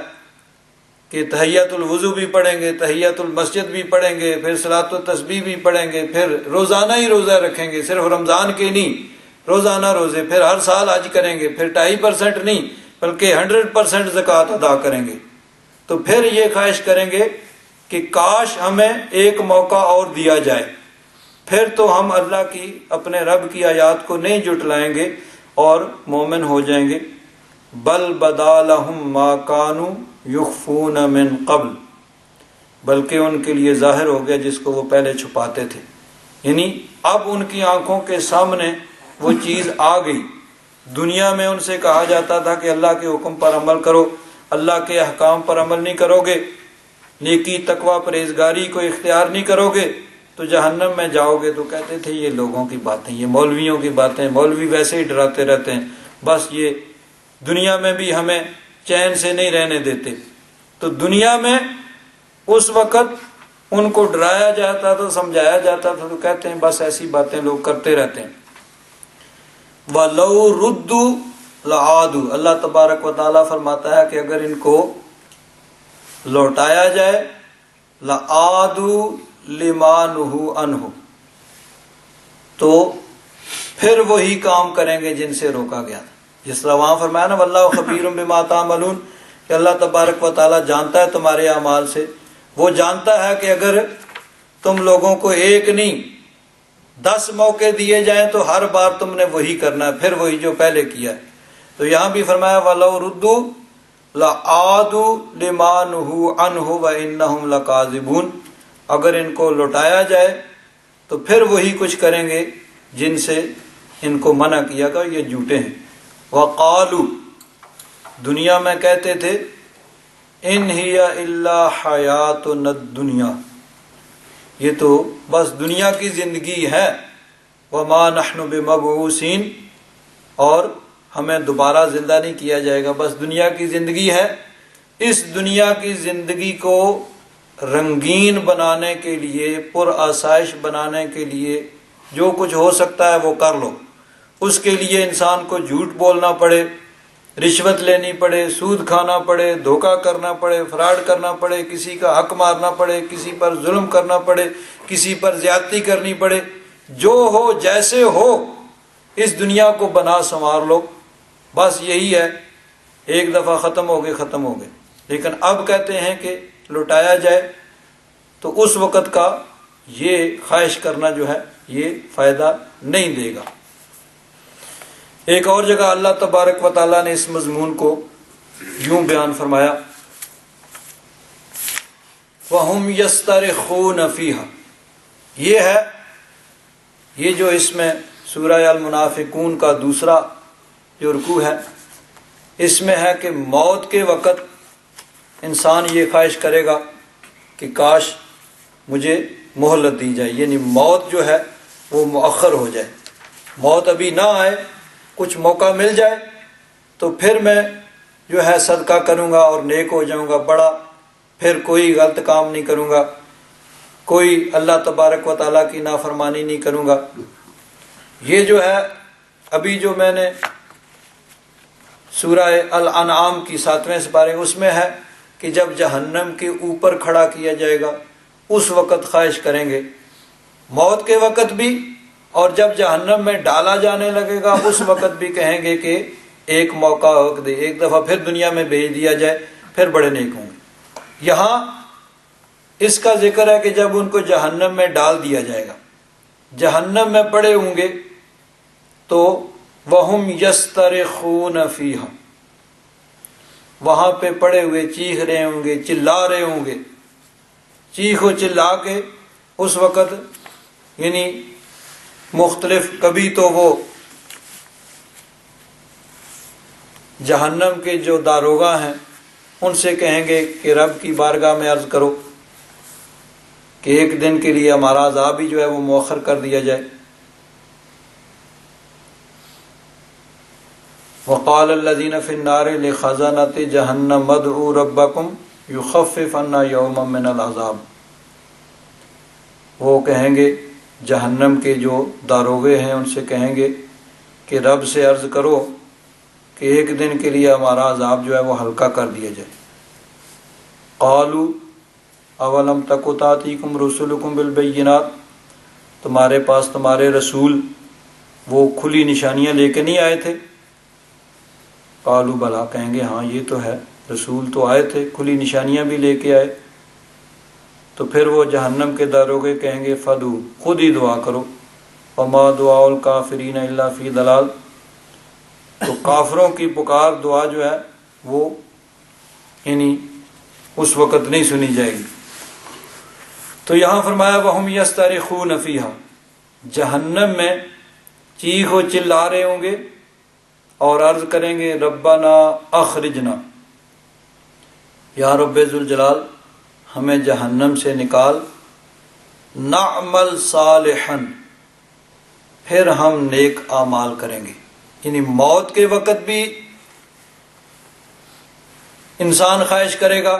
کہ تحیۃ الوضو بھی پڑھیں گے، تحیۃ المسجد بھی پڑھیں گے، پھر صلاۃ التسبیح بھی پڑھیں گے، پھر روزانہ ہی روزہ رکھیں گے، صرف رمضان کے نہیں، روزانہ روزے، پھر ہر سال حج کریں گے، پھر 2.5% نہیں بلکہ 100% زکوٰۃ ادا کریں گے۔ تو پھر یہ خواہش کریں گے کہ کاش ہمیں ایک موقع اور دیا جائے، پھر تو ہم اللہ کی، اپنے رب کی آیات کو نہیں جھٹلائیں گے اور مومن ہو جائیں گے۔ بل بدا لہم ما کانوا یخفون من قبل، بلکہ ان کے لیے ظاہر ہو گیا جس کو وہ پہلے چھپاتے تھے، یعنی اب ان کی آنکھوں کے سامنے وہ چیز آ گئی۔ دنیا میں ان سے کہا جاتا تھا کہ اللہ کے حکم پر عمل کرو، اللہ کے احکام پر عمل نہیں کرو گے، نیکی تقوی پرہیزگاری کو اختیار نہیں کرو گے تو جہنم میں جاؤ گے۔ تو کہتے تھے یہ لوگوں کی باتیں، یہ مولویوں کی باتیں، مولوی ویسے ہی ڈراتے رہتے ہیں، بس یہ دنیا میں بھی ہمیں چین سے نہیں رہنے دیتے۔ تو دنیا میں اس وقت ان کو ڈرایا جاتا تھا، سمجھایا جاتا تھا، تو کہتے ہیں بس ایسی باتیں لوگ کرتے رہتے ہیں۔ وَلَوْ رُدُّوا لَعَادُوا، اللہ تبارک و تعالیٰ فرماتا ہے کہ اگر ان کو لوٹایا جائے لَعَادُوا لِمَا نُهُوا عَنْهُ، تو پھر وہی کام کریں گے جن سے روکا گیا تھا۔ جس طرح وہاں فرمایا نا وَاللَّهُ خَبِيرٌ بِمَا تَعْمَلُونَ، کہ اللہ تبارک و تعالیٰ جانتا ہے تمہارے اعمال سے، وہ جانتا ہے کہ اگر تم لوگوں کو ایک نہیں 10 موقع دیے جائیں تو ہر بار تم نے وہی کرنا ہے، پھر وہی جو پہلے کیا ہے۔ تو یہاں بھی فرمایا وَلَوْ رُدُّوا لَعَادُوا لِمَا نُهُوا عَنْهُ وَإِنَّهُمْ لَكَاذِبُونَ، اگر ان کو لوٹایا جائے تو پھر وہی کچھ کریں گے جن سے ان کو منع کیا گیا، یہ جھوٹے ہیں۔ وَقَالُوا، دنیا میں کہتے تھے إِنْ هِيَ إِلَّا حَيَاتُنَا الدُّنْيَا، یہ تو بس دنیا کی زندگی ہے، وما نحن بمبعوثین، اور ہمیں دوبارہ زندہ نہیں کیا جائے گا، بس دنیا کی زندگی ہے، اس دنیا کی زندگی کو رنگین بنانے کے لیے، پر آسائش بنانے کے لیے جو کچھ ہو سکتا ہے وہ کر لو۔ اس کے لیے انسان کو جھوٹ بولنا پڑے، رشوت لینی پڑے، سود کھانا پڑے، دھوکہ کرنا پڑے، فراڈ کرنا پڑے، کسی کا حق مارنا پڑے، کسی پر ظلم کرنا پڑے، کسی پر زیادتی کرنی پڑے، جو ہو جیسے ہو اس دنیا کو بنا سنوار لو، بس یہی ہے، ایک دفعہ ختم ہو گئے۔ لیکن اب کہتے ہیں کہ لوٹایا جائے، تو اس وقت کا یہ خواہش کرنا جو ہے یہ فائدہ نہیں دے گا۔ ایک اور جگہ اللہ تبارک و تعالیٰ نے اس مضمون کو یوں بیان فرمایا، وَهُمْ يَسْتَرِخُونَ فِيهَا، یہ ہے، یہ جو اس میں سورہ المنافقون کا دوسرا جو رکوع ہے، اس میں ہے کہ موت کے وقت انسان یہ خواہش کرے گا کہ کاش مجھے مہلت دی جائے، یعنی موت جو ہے وہ مؤخر ہو جائے، موت ابھی نہ آئے، کچھ موقع مل جائے تو پھر میں جو ہے صدقہ کروں گا اور نیک ہو جاؤں گا بڑا، پھر کوئی غلط کام نہیں کروں گا، کوئی اللہ تبارک و تعالیٰ کی نافرمانی نہیں کروں گا۔ یہ جو ہے ابھی جو میں نے سورہ الانعام کی 7ویں سپارے اس میں ہے کہ جب جہنم کے اوپر کھڑا کیا جائے گا اس وقت خواہش کریں گے، موت کے وقت بھی، اور جب جہنم میں ڈالا جانے لگے گا اس وقت بھی کہیں گے کہ ایک موقع دے، ایک دفعہ پھر دنیا میں بھیج دیا جائے، پھر بڑے نیک ہوں گے۔ یہاں اس کا ذکر ہے کہ جب ان کو جہنم میں ڈال دیا جائے گا، جہنم میں پڑے ہوں گے تو وَهُمْ يَسْتَرِخُونَ فِيهَا، وہاں پہ پڑے ہوئے چیخ رہے ہوں گے، چلا رہے ہوں گے، چیخ و چلا کے اس وقت، یعنی مختلف، کبھی تو وہ جہنم کے جو داروغہ ہیں ان سے کہیں گے کہ رب کی بارگاہ میں عرض کرو کہ ایک دن کے لیے ہمارا عذاب ہی جو ہے وہ مؤخر کر دیا جائے۔ وقال الذين في النار لخزنة جهنم ادعوا ربكم يخفف عنا يوما من العذاب، وہ کہیں گے، جہنم کے جو داروغے ہیں ان سے کہیں گے کہ رب سے عرض کرو کہ ایک دن کے لیے ہمارا عذاب جو ہے وہ ہلکا کر دیا جائے۔ قالوا اولم تک تاتیکم رسلکم بالبینات، تمہارے پاس تمہارے رسول وہ کھلی نشانیاں لے کے نہیں آئے تھے؟ قالوا بلا، کہیں گے ہاں یہ تو ہے، رسول تو آئے تھے، کھلی نشانیاں بھی لے کے آئے۔ تو پھر وہ جہنم کے داروغے کہیں گے فدو، خود ہی دعا کرو، وما دعاء الکافرین الا فی ضلال، تو کافروں کی پکار دعا جو ہے وہ یعنی اس وقت نہیں سنی جائے گی۔ تو یہاں فرمایا وَهُمْ يَسْتَرِخُونَ فِيهَا، جہنم میں چیخ و چلا رہے ہوں گے اور عرض کریں گے ربنا اخرجنا، یا رب ذوالجلال ہمیں جہنم سے نکال، نعمل صالحا، پھر ہم نیک اعمال کریں گے۔ یعنی موت کے وقت بھی انسان خواہش کرے گا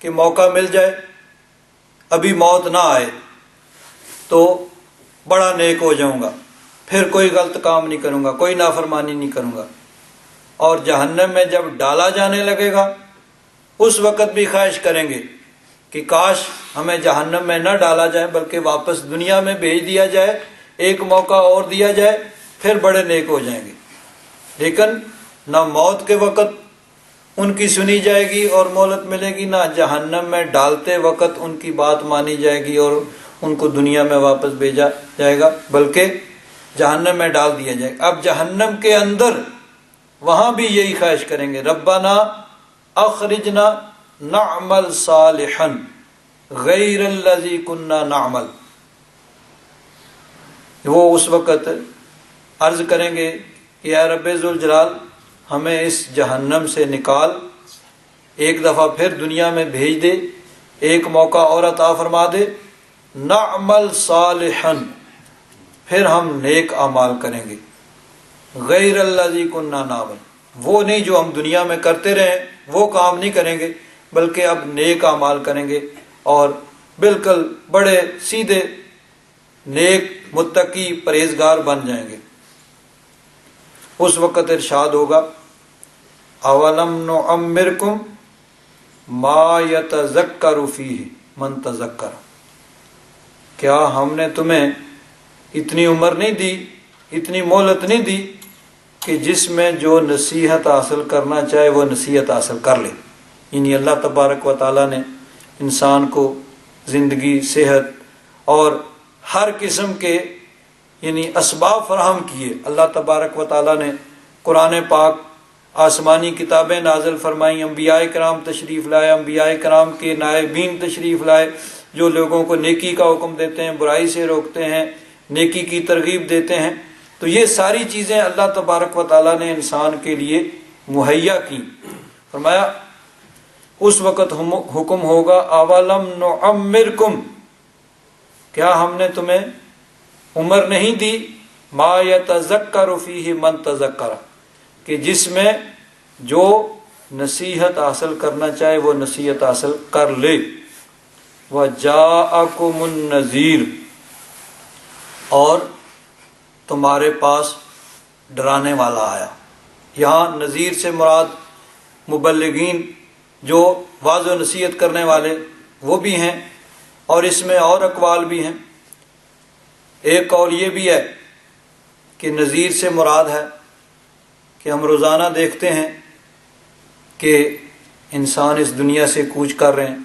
کہ موقع مل جائے، ابھی موت نہ آئے تو بڑا نیک ہو جاؤں گا، پھر کوئی غلط کام نہیں کروں گا، کوئی نافرمانی نہیں کروں گا۔ اور جہنم میں جب ڈالا جانے لگے گا اس وقت بھی خواہش کریں گے کہ کاش ہمیں جہنم میں نہ ڈالا جائے بلکہ واپس دنیا میں بھیج دیا جائے، ایک موقع اور دیا جائے، پھر بڑے نیک ہو جائیں گے۔ لیکن نہ موت کے وقت ان کی سنی جائے گی اور مہلت ملے گی، نہ جہنم میں ڈالتے وقت ان کی بات مانی جائے گی اور ان کو دنیا میں واپس بھیجا جائے گا، بلکہ جہنم میں ڈال دیا جائے گا۔ اب جہنم کے اندر وہاں بھی یہی خواہش کریں گے ربنا اخرجنا نعمل صالحا غیر الذی کننا نعمل، وہ اس وقت عرض کریں گے کہ اے رب ذوالجلال ہمیں اس جہنم سے نکال، ایک دفعہ پھر دنیا میں بھیج دے، ایک موقع اور عطا فرما دے، نعمل صالحا، پھر ہم نیک اعمال کریں گے۔ غیر الذی کنا نعمل، وہ نہیں جو ہم دنیا میں کرتے رہے وہ کام نہیں کریں گے، بلکہ اب نیک اعمال کریں گے اور بالکل بڑے سیدھے نیک متقی پرہیزگار بن جائیں گے۔ اس وقت ارشاد ہوگا اولم نعمرکم ما یتذکر فیہ من تذکر، کیا ہم نے تمہیں اتنی عمر نہیں دی، اتنی مہلت نہیں دی کہ جس میں جو نصیحت حاصل کرنا چاہے وہ نصیحت حاصل کر لے۔ یعنی اللہ تبارک و تعالیٰ نے انسان کو زندگی، صحت اور ہر قسم کے یعنی اسباب فراہم کیے۔ اللہ تبارک و تعالیٰ نے قرآن پاک، آسمانی کتابیں نازل فرمائیں، انبیاء کرام تشریف لائے، انبیاء کرام کے نائبین تشریف لائے جو لوگوں کو نیکی کا حکم دیتے ہیں، برائی سے روکتے ہیں، نیکی کی ترغیب دیتے ہیں۔ تو یہ ساری چیزیں اللہ تبارک و تعالیٰ نے انسان کے لیے مہیا کی۔ فرمایا اس وقت حکم ہوگا اولم نعمرکم، کیا ہم نے تمہیں عمر نہیں دی، ما یتذکر فیہ من تذکر، کہ جس میں جو نصیحت حاصل کرنا چاہے وہ نصیحت حاصل کر لے۔ وجاءکم النذیر، اور تمہارے پاس ڈرانے والا آیا۔ یہاں نذیر سے مراد مبلغین جو واعظ و نصیحت کرنے والے وہ بھی ہیں، اور اس میں اور اقوال بھی ہیں۔ ایک قول یہ بھی ہے کہ نذیر سے مراد ہے کہ ہم روزانہ دیکھتے ہیں کہ انسان اس دنیا سے کوچ کر رہے ہیں،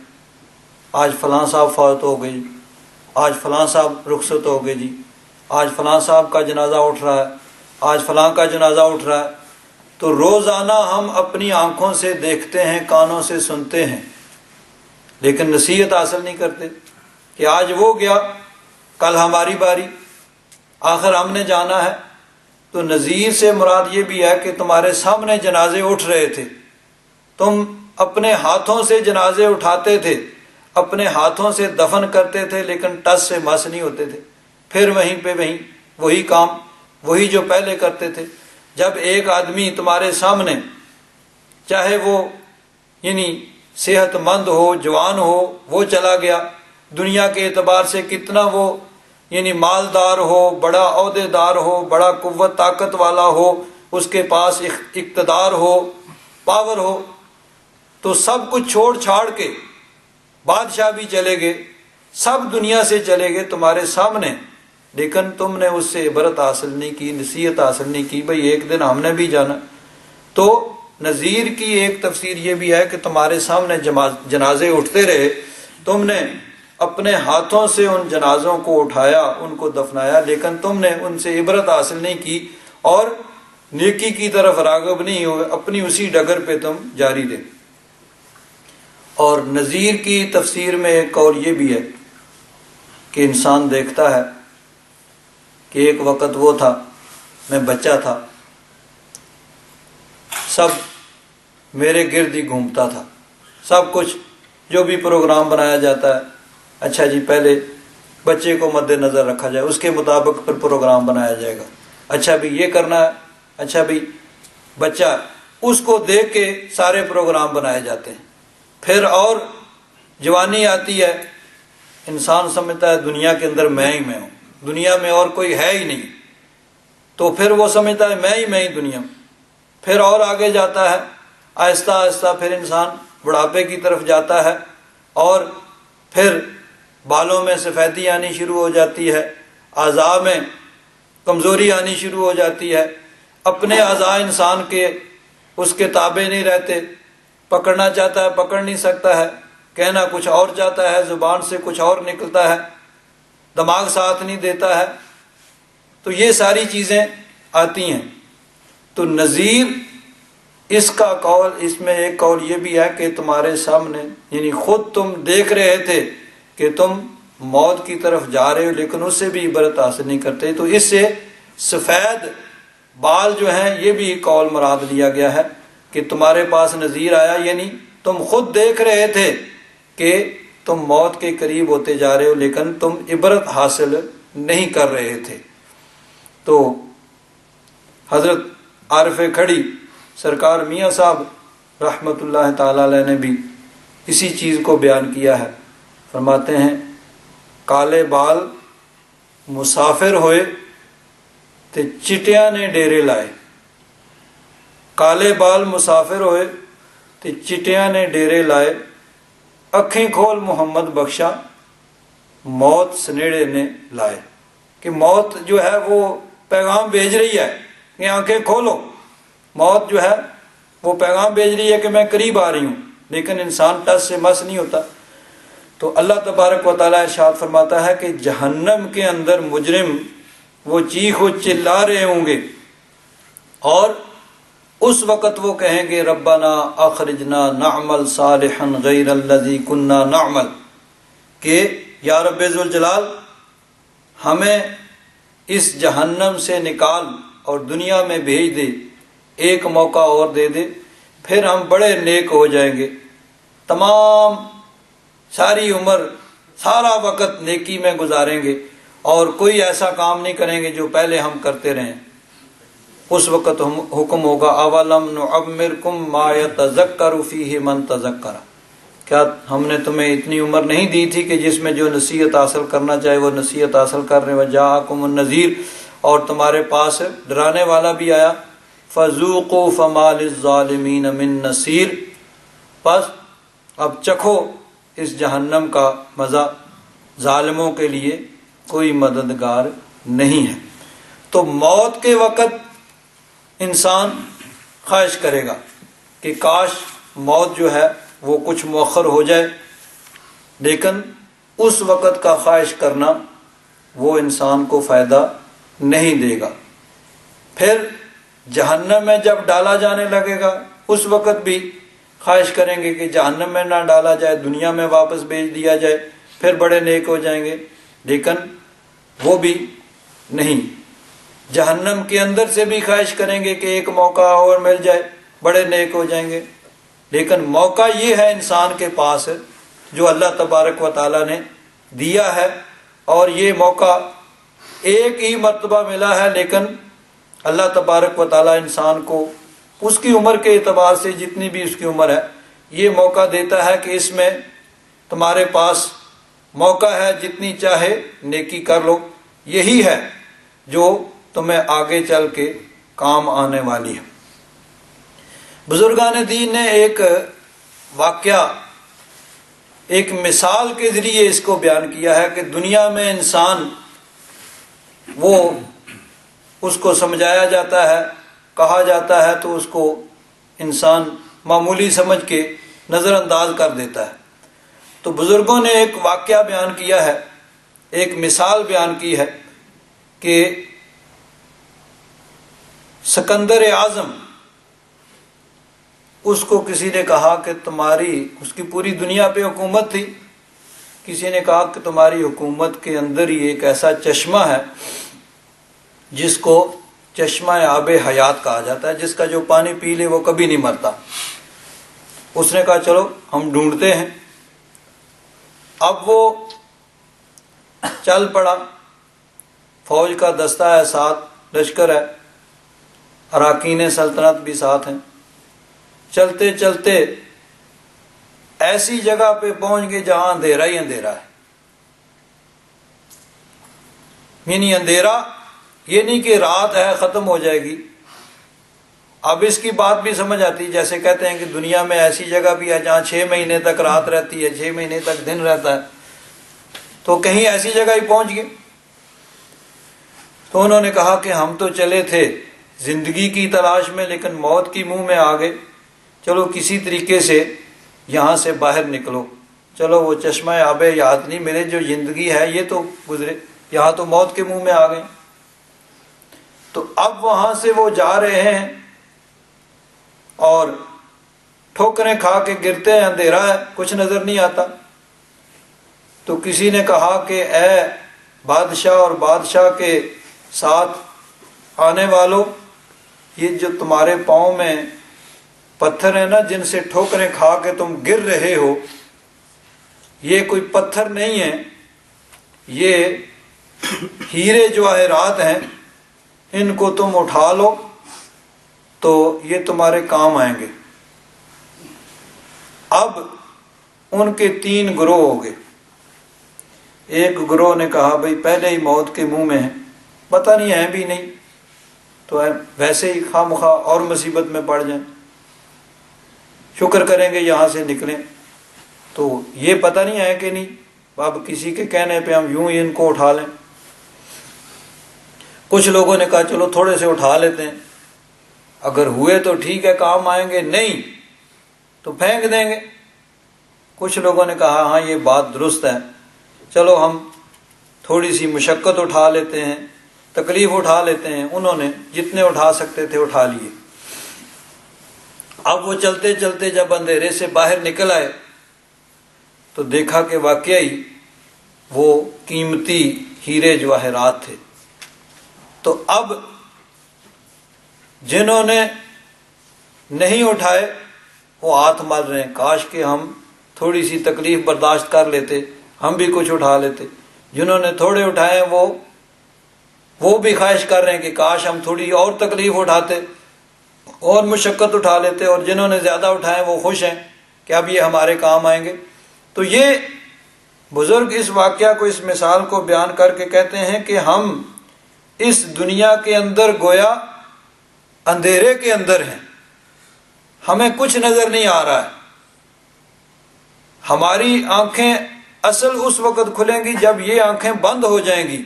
آج فلاں صاحب فوت ہو گئے، آج فلاں صاحب رخصت ہو گئے جی، آج فلاں صاحب کا جنازہ اٹھ رہا ہے، آج فلاں کا جنازہ اٹھ رہا ہے۔ تو روزانہ ہم اپنی آنکھوں سے دیکھتے ہیں، کانوں سے سنتے ہیں، لیکن نصیحت حاصل نہیں کرتے کہ آج وہ گیا، کل ہماری باری، آخر ہم نے جانا ہے۔ تو نذیر سے مراد یہ بھی ہے کہ تمہارے سامنے جنازے اٹھ رہے تھے، تم اپنے ہاتھوں سے جنازے اٹھاتے تھے، اپنے ہاتھوں سے دفن کرتے تھے، لیکن ٹس سے مس نہیں ہوتے تھے، پھر وہیں پہ وہی کام، وہی جو پہلے کرتے تھے۔ جب ایک آدمی تمہارے سامنے، چاہے وہ یعنی صحت مند ہو، جوان ہو، وہ چلا گیا، دنیا کے اعتبار سے کتنا وہ یعنی مالدار ہو، بڑا عہدے دار ہو، بڑا قوت طاقت والا ہو، اس کے پاس اقتدار ہو، پاور ہو، تو سب کچھ چھوڑ چھاڑ کے، بادشاہ بھی چلے گئے، سب دنیا سے چلے گئے تمہارے سامنے، لیکن تم نے اس سے عبرت حاصل نہیں کی، نصیحت حاصل نہیں کی، بھئی ایک دن ہم نے بھی جانا۔ تو نذیر کی ایک تفسیر یہ بھی ہے کہ تمہارے سامنے جنازے اٹھتے رہے، تم نے اپنے ہاتھوں سے ان جنازوں کو اٹھایا، ان کو دفنایا، لیکن تم نے ان سے عبرت حاصل نہیں کی اور نیکی کی طرف راغب نہیں ہوئے، اپنی اسی ڈگر پہ تم جاری رہے۔ اور نذیر کی تفسیر میں ایک قول یہ بھی ہے کہ انسان دیکھتا ہے کہ ایک وقت وہ تھا، میں بچہ تھا، سب میرے گرد ہی گھومتا تھا، سب کچھ جو بھی پروگرام بنایا جاتا ہے، اچھا جی پہلے بچے کو مد نظر رکھا جائے، اس کے مطابق پھر پروگرام بنایا جائے گا، اچھا بھی یہ کرنا ہے، اچھا بھی بچہ، اس کو دیکھ کے سارے پروگرام بنائے جاتے ہیں۔ پھر اور جوانی آتی ہے، انسان سمجھتا ہے دنیا کے اندر میں ہی میں ہوں، دنیا میں اور کوئی ہے ہی نہیں، تو پھر وہ سمجھتا ہے میں ہی دنیا میں۔ پھر اور آگے جاتا ہے، آہستہ آہستہ پھر انسان بڑھاپے کی طرف جاتا ہے، اور پھر بالوں میں سفیدی آنی شروع ہو جاتی ہے، اعضاء میں کمزوری آنی شروع ہو جاتی ہے، اپنے اعضاء انسان کے اس کے تابع نہیں رہتے، پکڑنا چاہتا ہے پکڑ نہیں سکتا ہے، کہنا کچھ اور چاہتا ہے، زبان سے کچھ اور نکلتا ہے، دماغ ساتھ نہیں دیتا ہے، تو یہ ساری چیزیں آتی ہیں۔ تو نذیر اس کا قول، اس میں ایک قول یہ بھی ہے کہ تمہارے سامنے یعنی خود تم دیکھ رہے تھے کہ تم موت کی طرف جا رہے ہو، لیکن اس سے بھی عبرت حاصل نہیں کرتے، تو اس سے سفید بال جو ہیں یہ بھی قول مراد لیا گیا ہے کہ تمہارے پاس نذیر آیا، یعنی تم خود دیکھ رہے تھے کہ تم موت کے قریب ہوتے جا رہے ہو، لیکن تم عبرت حاصل نہیں کر رہے تھے۔ تو حضرت عارف کھڑی سرکار میاں صاحب رحمۃ اللہ تعالی علیہ نے بھی اسی چیز کو بیان کیا ہے. فرماتے ہیں کالے بال مسافر ہوئے تے چٹیاں نے ڈیرے لائے. کالے بال مسافر ہوئے تے چٹیاں نے ڈیرے لائے. اکھیں کھول محمد بخشا موت سنیڑے نے لائے. کہ موت جو ہے وہ پیغام بھیج رہی ہے کہ آنکھیں کھولو. موت جو ہے وہ پیغام بھیج رہی ہے کہ میں قریب آ رہی ہوں، لیکن انسان ٹس سے مس نہیں ہوتا. تو اللہ تبارک و تعالیٰ ارشاد فرماتا ہے کہ جہنم کے اندر مجرم وہ چیخ و چلا رہے ہوں گے، اور اس وقت وہ کہیں گے ربنا اخرجنا نعمل صالحا غیر الذی کننا نعمل، کہ یا رب ذوالجلال ہمیں اس جہنم سے نکال اور دنیا میں بھیج دے، ایک موقع اور دے دے، پھر ہم بڑے نیک ہو جائیں گے، تمام ساری عمر سارا وقت نیکی میں گزاریں گے اور کوئی ایسا کام نہیں کریں گے جو پہلے ہم کرتے رہیں. اس وقت حکم ہوگا اولم نعمرکم ما یتذکر فیہ من تذکر، کیا ہم نے تمہیں اتنی عمر نہیں دی تھی کہ جس میں جو نصیحت حاصل کرنا چاہے وہ نصیحت حاصل کر رہے. وجاءکم النذیر، اور تمہارے پاس ڈرانے والا بھی آیا. فذوقوا فما للظالمین من نصیر، بس اب چکھو اس جہنم کا مزہ، ظالموں کے لیے کوئی مددگار نہیں ہے. تو موت کے وقت انسان خواہش کرے گا کہ کاش موت جو ہے وہ کچھ مؤخر ہو جائے، لیکن اس وقت کا خواہش کرنا وہ انسان کو فائدہ نہیں دے گا. پھر جہنم میں جب ڈالا جانے لگے گا اس وقت بھی خواہش کریں گے کہ جہنم میں نہ ڈالا جائے، دنیا میں واپس بھیج دیا جائے، پھر بڑے نیک ہو جائیں گے، لیکن وہ بھی نہیں. جہنم کے اندر سے بھی خواہش کریں گے کہ ایک موقع اور مل جائے، بڑے نیک ہو جائیں گے، لیکن موقع یہ ہے انسان کے پاس جو اللہ تبارک و تعالیٰ نے دیا ہے، اور یہ موقع ایک ہی مرتبہ ملا ہے، لیکن اللہ تبارک و تعالیٰ انسان کو اس کی عمر کے اعتبار سے جتنی بھی اس کی عمر ہے یہ موقع دیتا ہے کہ اس میں تمہارے پاس موقع ہے، جتنی چاہے نیکی کر لو، یہی ہے جو تمہیں آگے چل کے کام آنے والی ہے. بزرگان دین نے ایک واقعہ، ایک مثال کے ذریعے اس کو بیان کیا ہے کہ دنیا میں انسان وہ اس کو سمجھایا جاتا ہے، کہا جاتا ہے تو اس کو انسان معمولی سمجھ کے نظر انداز کر دیتا ہے. تو بزرگوں نے ایک واقعہ بیان کیا ہے، ایک مثال بیان کی ہے کہ سکندر اعظم، اس کو کسی نے کہا کہ تمہاری، اس کی پوری دنیا پہ حکومت تھی، کسی نے کہا کہ تمہاری حکومت کے اندر ہی ایک ایسا چشمہ ہے جس کو چشمہ آب حیات کہا جاتا ہے، جس کا جو پانی پی لے وہ کبھی نہیں مرتا. اس نے کہا چلو ہم ڈھونڈتے ہیں. اب وہ چل پڑا، فوج کا دستہ ہے، ساتھ لشکر ہے، اراکین سلطنت بھی ساتھ ہیں. چلتے چلتے ایسی جگہ پہ پہنچ گئے جہاں اندھیرا ہی اندھیرا ہے. یعنی اندھیرا یہ نہیں کہ رات ہے ختم ہو جائے گی. اب اس کی بات بھی سمجھ آتی، جیسے کہتے ہیں کہ دنیا میں ایسی جگہ بھی ہے جہاں 6 مہینے تک رات رہتی ہے، 6 مہینے تک دن رہتا ہے. تو کہیں ایسی جگہ ہی پہنچ گئے. تو انہوں نے کہا کہ ہم تو چلے تھے زندگی کی تلاش میں، لیکن موت کی منہ میں آ گئے، چلو کسی طریقے سے یہاں سے باہر نکلو. چلو وہ چشمہ آب حیات نہیں ملے، جو زندگی ہے یہ تو گزرے، یہاں تو موت کے منہ میں آ گئے. تو اب وہاں سے وہ جا رہے ہیں اور ٹھوکریں کھا کے گرتے ہیں، اندھیرا ہے، کچھ نظر نہیں آتا. تو کسی نے کہا کہ اے بادشاہ اور بادشاہ کے ساتھ آنے والوں، یہ جو تمہارے پاؤں میں پتھر ہیں نا جن سے ٹھوکریں کھا کے تم گر رہے ہو، یہ کوئی پتھر نہیں ہیں، یہ ہیرے جواہرات ہیں ان کو تم اٹھا لو تو یہ تمہارے کام آئیں گے۔ اب ان کے 3 گروہ ہو گئے۔ ایک گروہ نے کہا بھئی پہلے ہی موت کے منہ میں ہیں، پتہ نہیں ہے بھی نہیں تو ویسے ہی خواہ مخواہ اور مصیبت میں پڑ جائیں، شکر کریں گے یہاں سے نکلیں، تو یہ پتہ نہیں ہے کہ نہیں، اب کسی کے کہنے پہ ہم یوں ہی ان کو اٹھا لیں۔ کچھ لوگوں نے کہا چلو تھوڑے سے اٹھا لیتے ہیں، اگر ہوئے تو ٹھیک ہے کام آئیں گے، نہیں تو پھینک دیں گے۔ کچھ لوگوں نے کہا ہاں یہ بات درست ہے، چلو ہم تھوڑی سی مشقت اٹھا لیتے ہیں، تکلیف اٹھا لیتے ہیں۔ انہوں نے جتنے اٹھا سکتے تھے اٹھا لیے۔ اب وہ چلتے چلتے جب اندھیرے سے باہر نکل آئے تو دیکھا کہ واقعی وہ قیمتی ہیرے جواہرات تھے۔ تو اب جنہوں نے نہیں اٹھائے وہ ہاتھ مال رہے ہیں، کاش کہ ہم تھوڑی سی تکلیف برداشت کر لیتے، ہم بھی کچھ اٹھا لیتے۔ جنہوں نے تھوڑے اٹھائے وہ بھی خواہش کر رہے ہیں کہ کاش ہم تھوڑی اور تکلیف اٹھاتے اور مشقت اٹھا لیتے، اور جنہوں نے زیادہ اٹھائے وہ خوش ہیں کہ اب یہ ہمارے کام آئیں گے۔ تو یہ بزرگ اس واقعہ کو، اس مثال کو بیان کر کے کہتے ہیں کہ ہم اس دنیا کے اندر گویا اندھیرے کے اندر ہیں، ہمیں کچھ نظر نہیں آ رہا ہے۔ ہماری آنکھیں اصل اس وقت کھلیں گی جب یہ آنکھیں بند ہو جائیں گی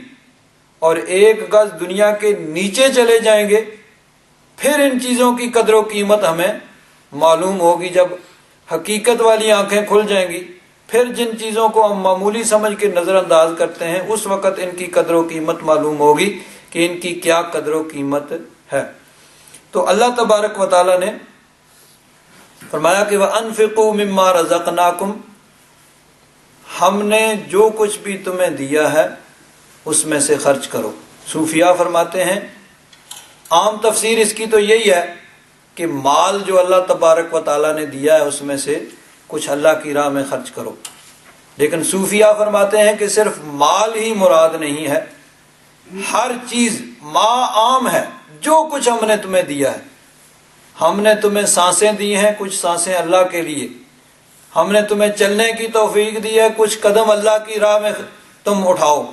اور 1 گز دنیا کے نیچے چلے جائیں گے، پھر ان چیزوں کی قدر و قیمت ہمیں معلوم ہوگی۔ جب حقیقت والی آنکھیں کھل جائیں گی، پھر جن چیزوں کو ہم معمولی سمجھ کے نظر انداز کرتے ہیں، اس وقت ان کی قدر و قیمت معلوم ہوگی کہ ان کی کیا قدر و قیمت ہے۔ تو اللہ تبارک و تعالیٰ نے فرمایا کہ وَأَنفِقُوا مِمَّا رَزَقْنَاكُمْ، ہم نے جو کچھ بھی تمہیں دیا ہے اس میں سے خرچ کرو۔ صوفیاء فرماتے ہیں عام تفسیر اس کی تو یہی ہے کہ مال جو اللہ تبارک و تعالیٰ نے دیا ہے اس میں سے کچھ اللہ کی راہ میں خرچ کرو، لیکن صوفیاء فرماتے ہیں کہ صرف مال ہی مراد نہیں ہے، ہر چیز ما عام ہے۔ جو کچھ ہم نے تمہیں دیا ہے، ہم نے تمہیں سانسیں دی ہیں، کچھ سانسیں اللہ کے لیے، ہم نے تمہیں چلنے کی توفیق دی ہے، کچھ قدم اللہ کی راہ میں تم اٹھاؤ،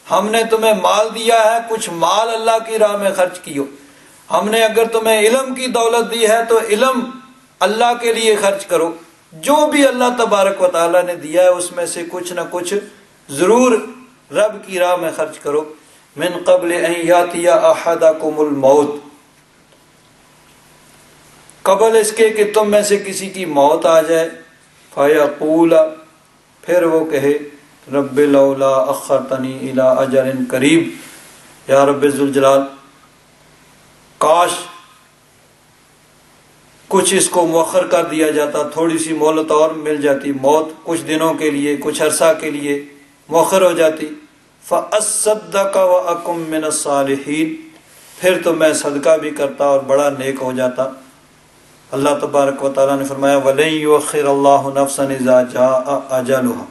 ہم نے تمہیں مال دیا ہے، کچھ مال اللہ کی راہ میں خرچ کیو، ہم نے اگر تمہیں علم کی دولت دی ہے تو علم اللہ کے لیے خرچ کرو۔ جو بھی اللہ تبارک و تعالیٰ نے دیا ہے اس میں سے کچھ نہ کچھ ضرور رب کی راہ میں خرچ کرو۔ من قبل ان یاتی احدکم الموت، قبل اس کے کہ تم میں سے کسی کی موت آ جائے، فیقول، پھر وہ کہے رب لولا اخرتنی الی اجل قریب، یا رب ذوالجلال کاش کچھ اس کو مؤخر کر دیا جاتا، تھوڑی سی مہلت اور مل جاتی، موت کچھ دنوں کے لیے، کچھ عرصہ کے لیے مؤخر ہو جاتی، فاصدق واکن من الصالحین، پھر تو میں صدقہ بھی کرتا اور بڑا نیک ہو جاتا۔ اللہ تبارک و تعالیٰ نے فرمایا وَلَن يُؤَخِّرَ اللَّهُ نَفْسًا إِذَا جَاءَ أَجَلُهَا،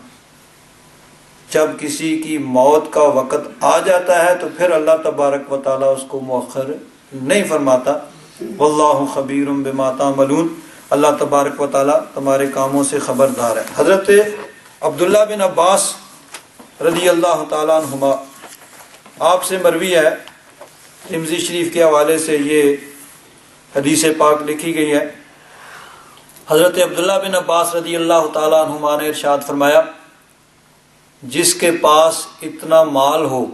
جب کسی کی موت کا وقت آ جاتا ہے تو پھر اللہ تبارک و تعالیٰ اس کو مؤخر نہیں فرماتا۔ واللہ خبیر بما تعملون، اللہ تبارک و تعالیٰ تمہارے کاموں سے خبردار ہے۔ حضرت عبداللہ بن عباس رضی اللہ تعالیٰ عنہما، آپ سے مروی ہے، ترمذی شریف کے حوالے سے یہ حدیث پاک لکھی گئی ہے۔ حضرت عبداللہ بن عباس رضی اللہ تعالیٰ عنہما نے ارشاد فرمایا جس کے پاس اتنا مال ہو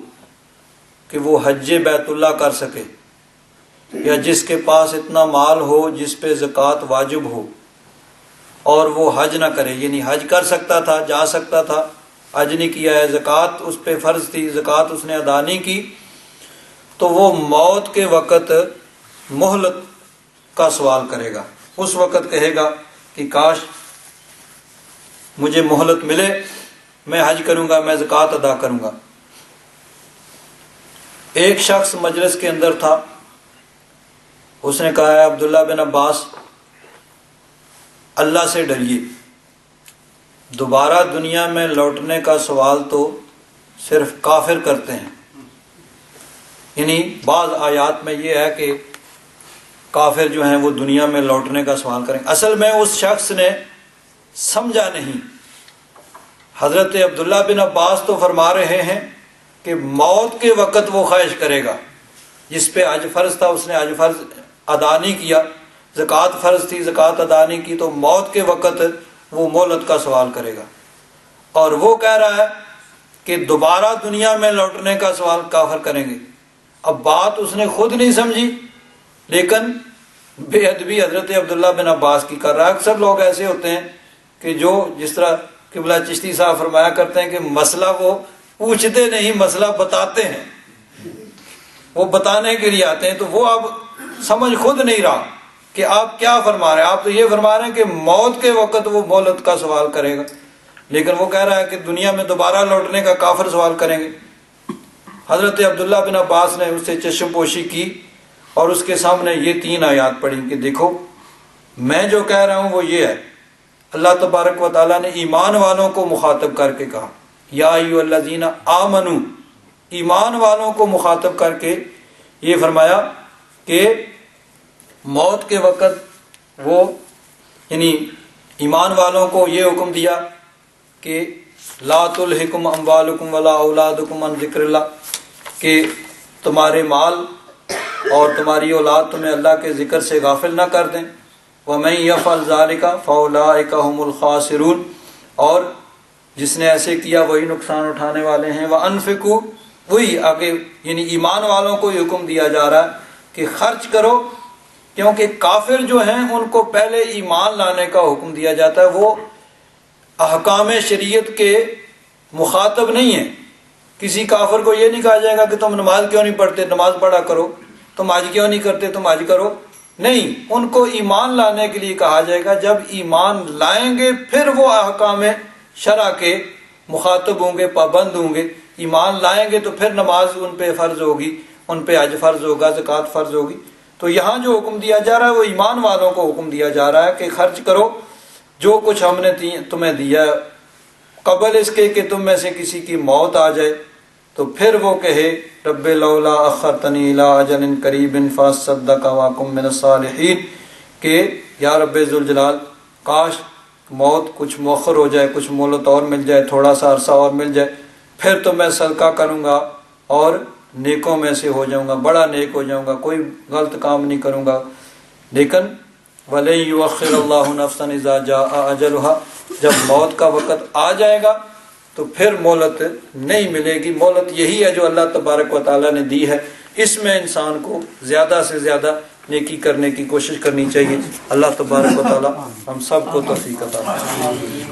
کہ وہ حج بیت اللہ کر سکے، یا جس کے پاس اتنا مال ہو جس پہ زکوٰۃ واجب ہو اور وہ حج نہ کرے، یعنی حج کر سکتا تھا، جا سکتا تھا، حج نہیں کیا ہے، زکوٰۃ اس پہ فرض تھی، زکوٰۃ اس نے ادا نہیں کی، تو وہ موت کے وقت مہلت کا سوال کرے گا۔ اس وقت کہے گا کہ کاش مجھے مہلت ملے، میں حج کروں گا، میں زکوٰۃ ادا کروں گا۔ ایک شخص مجلس کے اندر تھا، اس نے کہا ہے عبداللہ بن عباس اللہ سے ڈریے، دوبارہ دنیا میں لوٹنے کا سوال تو صرف کافر کرتے ہیں، یعنی بعض آیات میں یہ ہے کہ کافر جو ہیں وہ دنیا میں لوٹنے کا سوال کریں. اصل میں اس شخص نے سمجھا نہیں. حضرت عبداللہ بن عباس تو فرما رہے ہیں کہ موت کے وقت وہ خواہش کرے گا. جس پہ حج فرض تھا اس نے حج فرض ادا نہیں کیا، زکوٰۃ فرض تھی زکوٰۃ ادا نہیں کی، تو موت کے وقت وہ مہلت کا سوال کرے گا. اور وہ کہہ رہا ہے کہ دوبارہ دنیا میں لوٹنے کا سوال کافر کریں گے. اب بات اس نے خود نہیں سمجھی، لیکن بے ادبی حضرت عبداللہ بن عباس کی کر رہا ہے. اکثر لوگ ایسے ہوتے ہیں کہ جو جس طرح قبلہ چشتی صاحب فرمایا کرتے ہیں کہ مسئلہ وہ پوچھتے نہیں، مسئلہ بتاتے ہیں. وہ بتانے کے لیے آتے ہیں، تو وہ اب سمجھ خود نہیں رہا کہ آپ کیا فرما رہے ہیں. آپ تو یہ فرما رہے ہیں کہ موت کے وقت وہ مہلت کا سوال کرے گا، لیکن وہ کہہ رہا ہے کہ دنیا میں دوبارہ لوٹنے کا کافر سوال کریں گے. حضرت عبداللہ بن عباس نے اس سے چشم پوشی کی اور اس کے سامنے یہ 3 آیات پڑھی کہ دیکھو میں جو کہہ رہا ہوں وہ یہ ہے. اللہ تبارک و تعالیٰ نے ایمان والوں کو مخاطب کر کے کہا یا ایھا الذین آمنو، ایمان والوں کو مخاطب کر کے یہ فرمایا کہ موت کے وقت وہ یعنی ایمان والوں کو یہ حکم دیا کہ لا تلہکم اموالکم ولا اولادکم عن ذکر اللہ، کہ تمہارے مال اور تمہاری اولاد تمہیں اللہ کے ذکر سے غافل نہ کر دیں. وَمَن يَفْعَلْ ذَلِكَ فَأُولَٰئِكَ هُمُ الْخَاسِرُونَ، اور جس نے ایسے کیا وہی نقصان اٹھانے والے ہیں. وَأَنفِقُوا، وہی آگے یعنی ایمان والوں کو یہ حکم دیا جا رہا ہے کہ خرچ کرو، کیونکہ کافر جو ہیں ان کو پہلے ایمان لانے کا حکم دیا جاتا ہے. وہ احکام شریعت کے مخاطب نہیں ہیں. کسی کافر کو یہ نہیں کہا جائے گا کہ تم نماز کیوں نہیں پڑھتے، نماز پڑھا کرو، تم حج کیوں نہیں کرتے، تم حج کرو. نہیں، ان کو ایمان لانے کے لیے کہا جائے گا. جب ایمان لائیں گے پھر وہ احکام شرع کے مخاطب ہوں گے، پابند ہوں گے. ایمان لائیں گے تو پھر نماز ان پہ فرض ہوگی، ان پہ حج فرض ہوگا، زکوٰۃ فرض ہوگی. تو یہاں جو حکم دیا جا رہا ہے وہ ایمان والوں کو حکم دیا جا رہا ہے کہ خرچ کرو جو کچھ ہم نے تمہیں دیا ہے، قبل اس کے کہ تم میں سے کسی کی موت آ جائے تو پھر وہ کہے رب لولا اخرتنی الی اجل قریب فاصدق واکن من الصالحین، کہ یا رب ذوالجلال کاش موت کچھ مؤخر ہو جائے، کچھ مہلت اور مل جائے، تھوڑا سا عرصہ اور مل جائے، پھر تو میں صدقہ کروں گا اور نیکوں میں سے ہو جاؤں گا، بڑا نیک ہو جاؤں گا، کوئی غلط کام نہیں کروں گا. لیکن وَلَن يُؤَخِّرَ اللَّهُ نَفْسًا إِذَا جَاءَ أَجَلُهَا، جب موت کا وقت آ جائے گا تو پھر مہلت نہیں ملے گی. مہلت یہی ہے جو اللہ تبارک و تعالیٰ نے دی ہے. اس میں انسان کو زیادہ سے زیادہ نیکی کرنے کی کوشش کرنی چاہیے. اللہ تبارک و تعالیٰ ہم سب کو توفیق عطا فرمائے.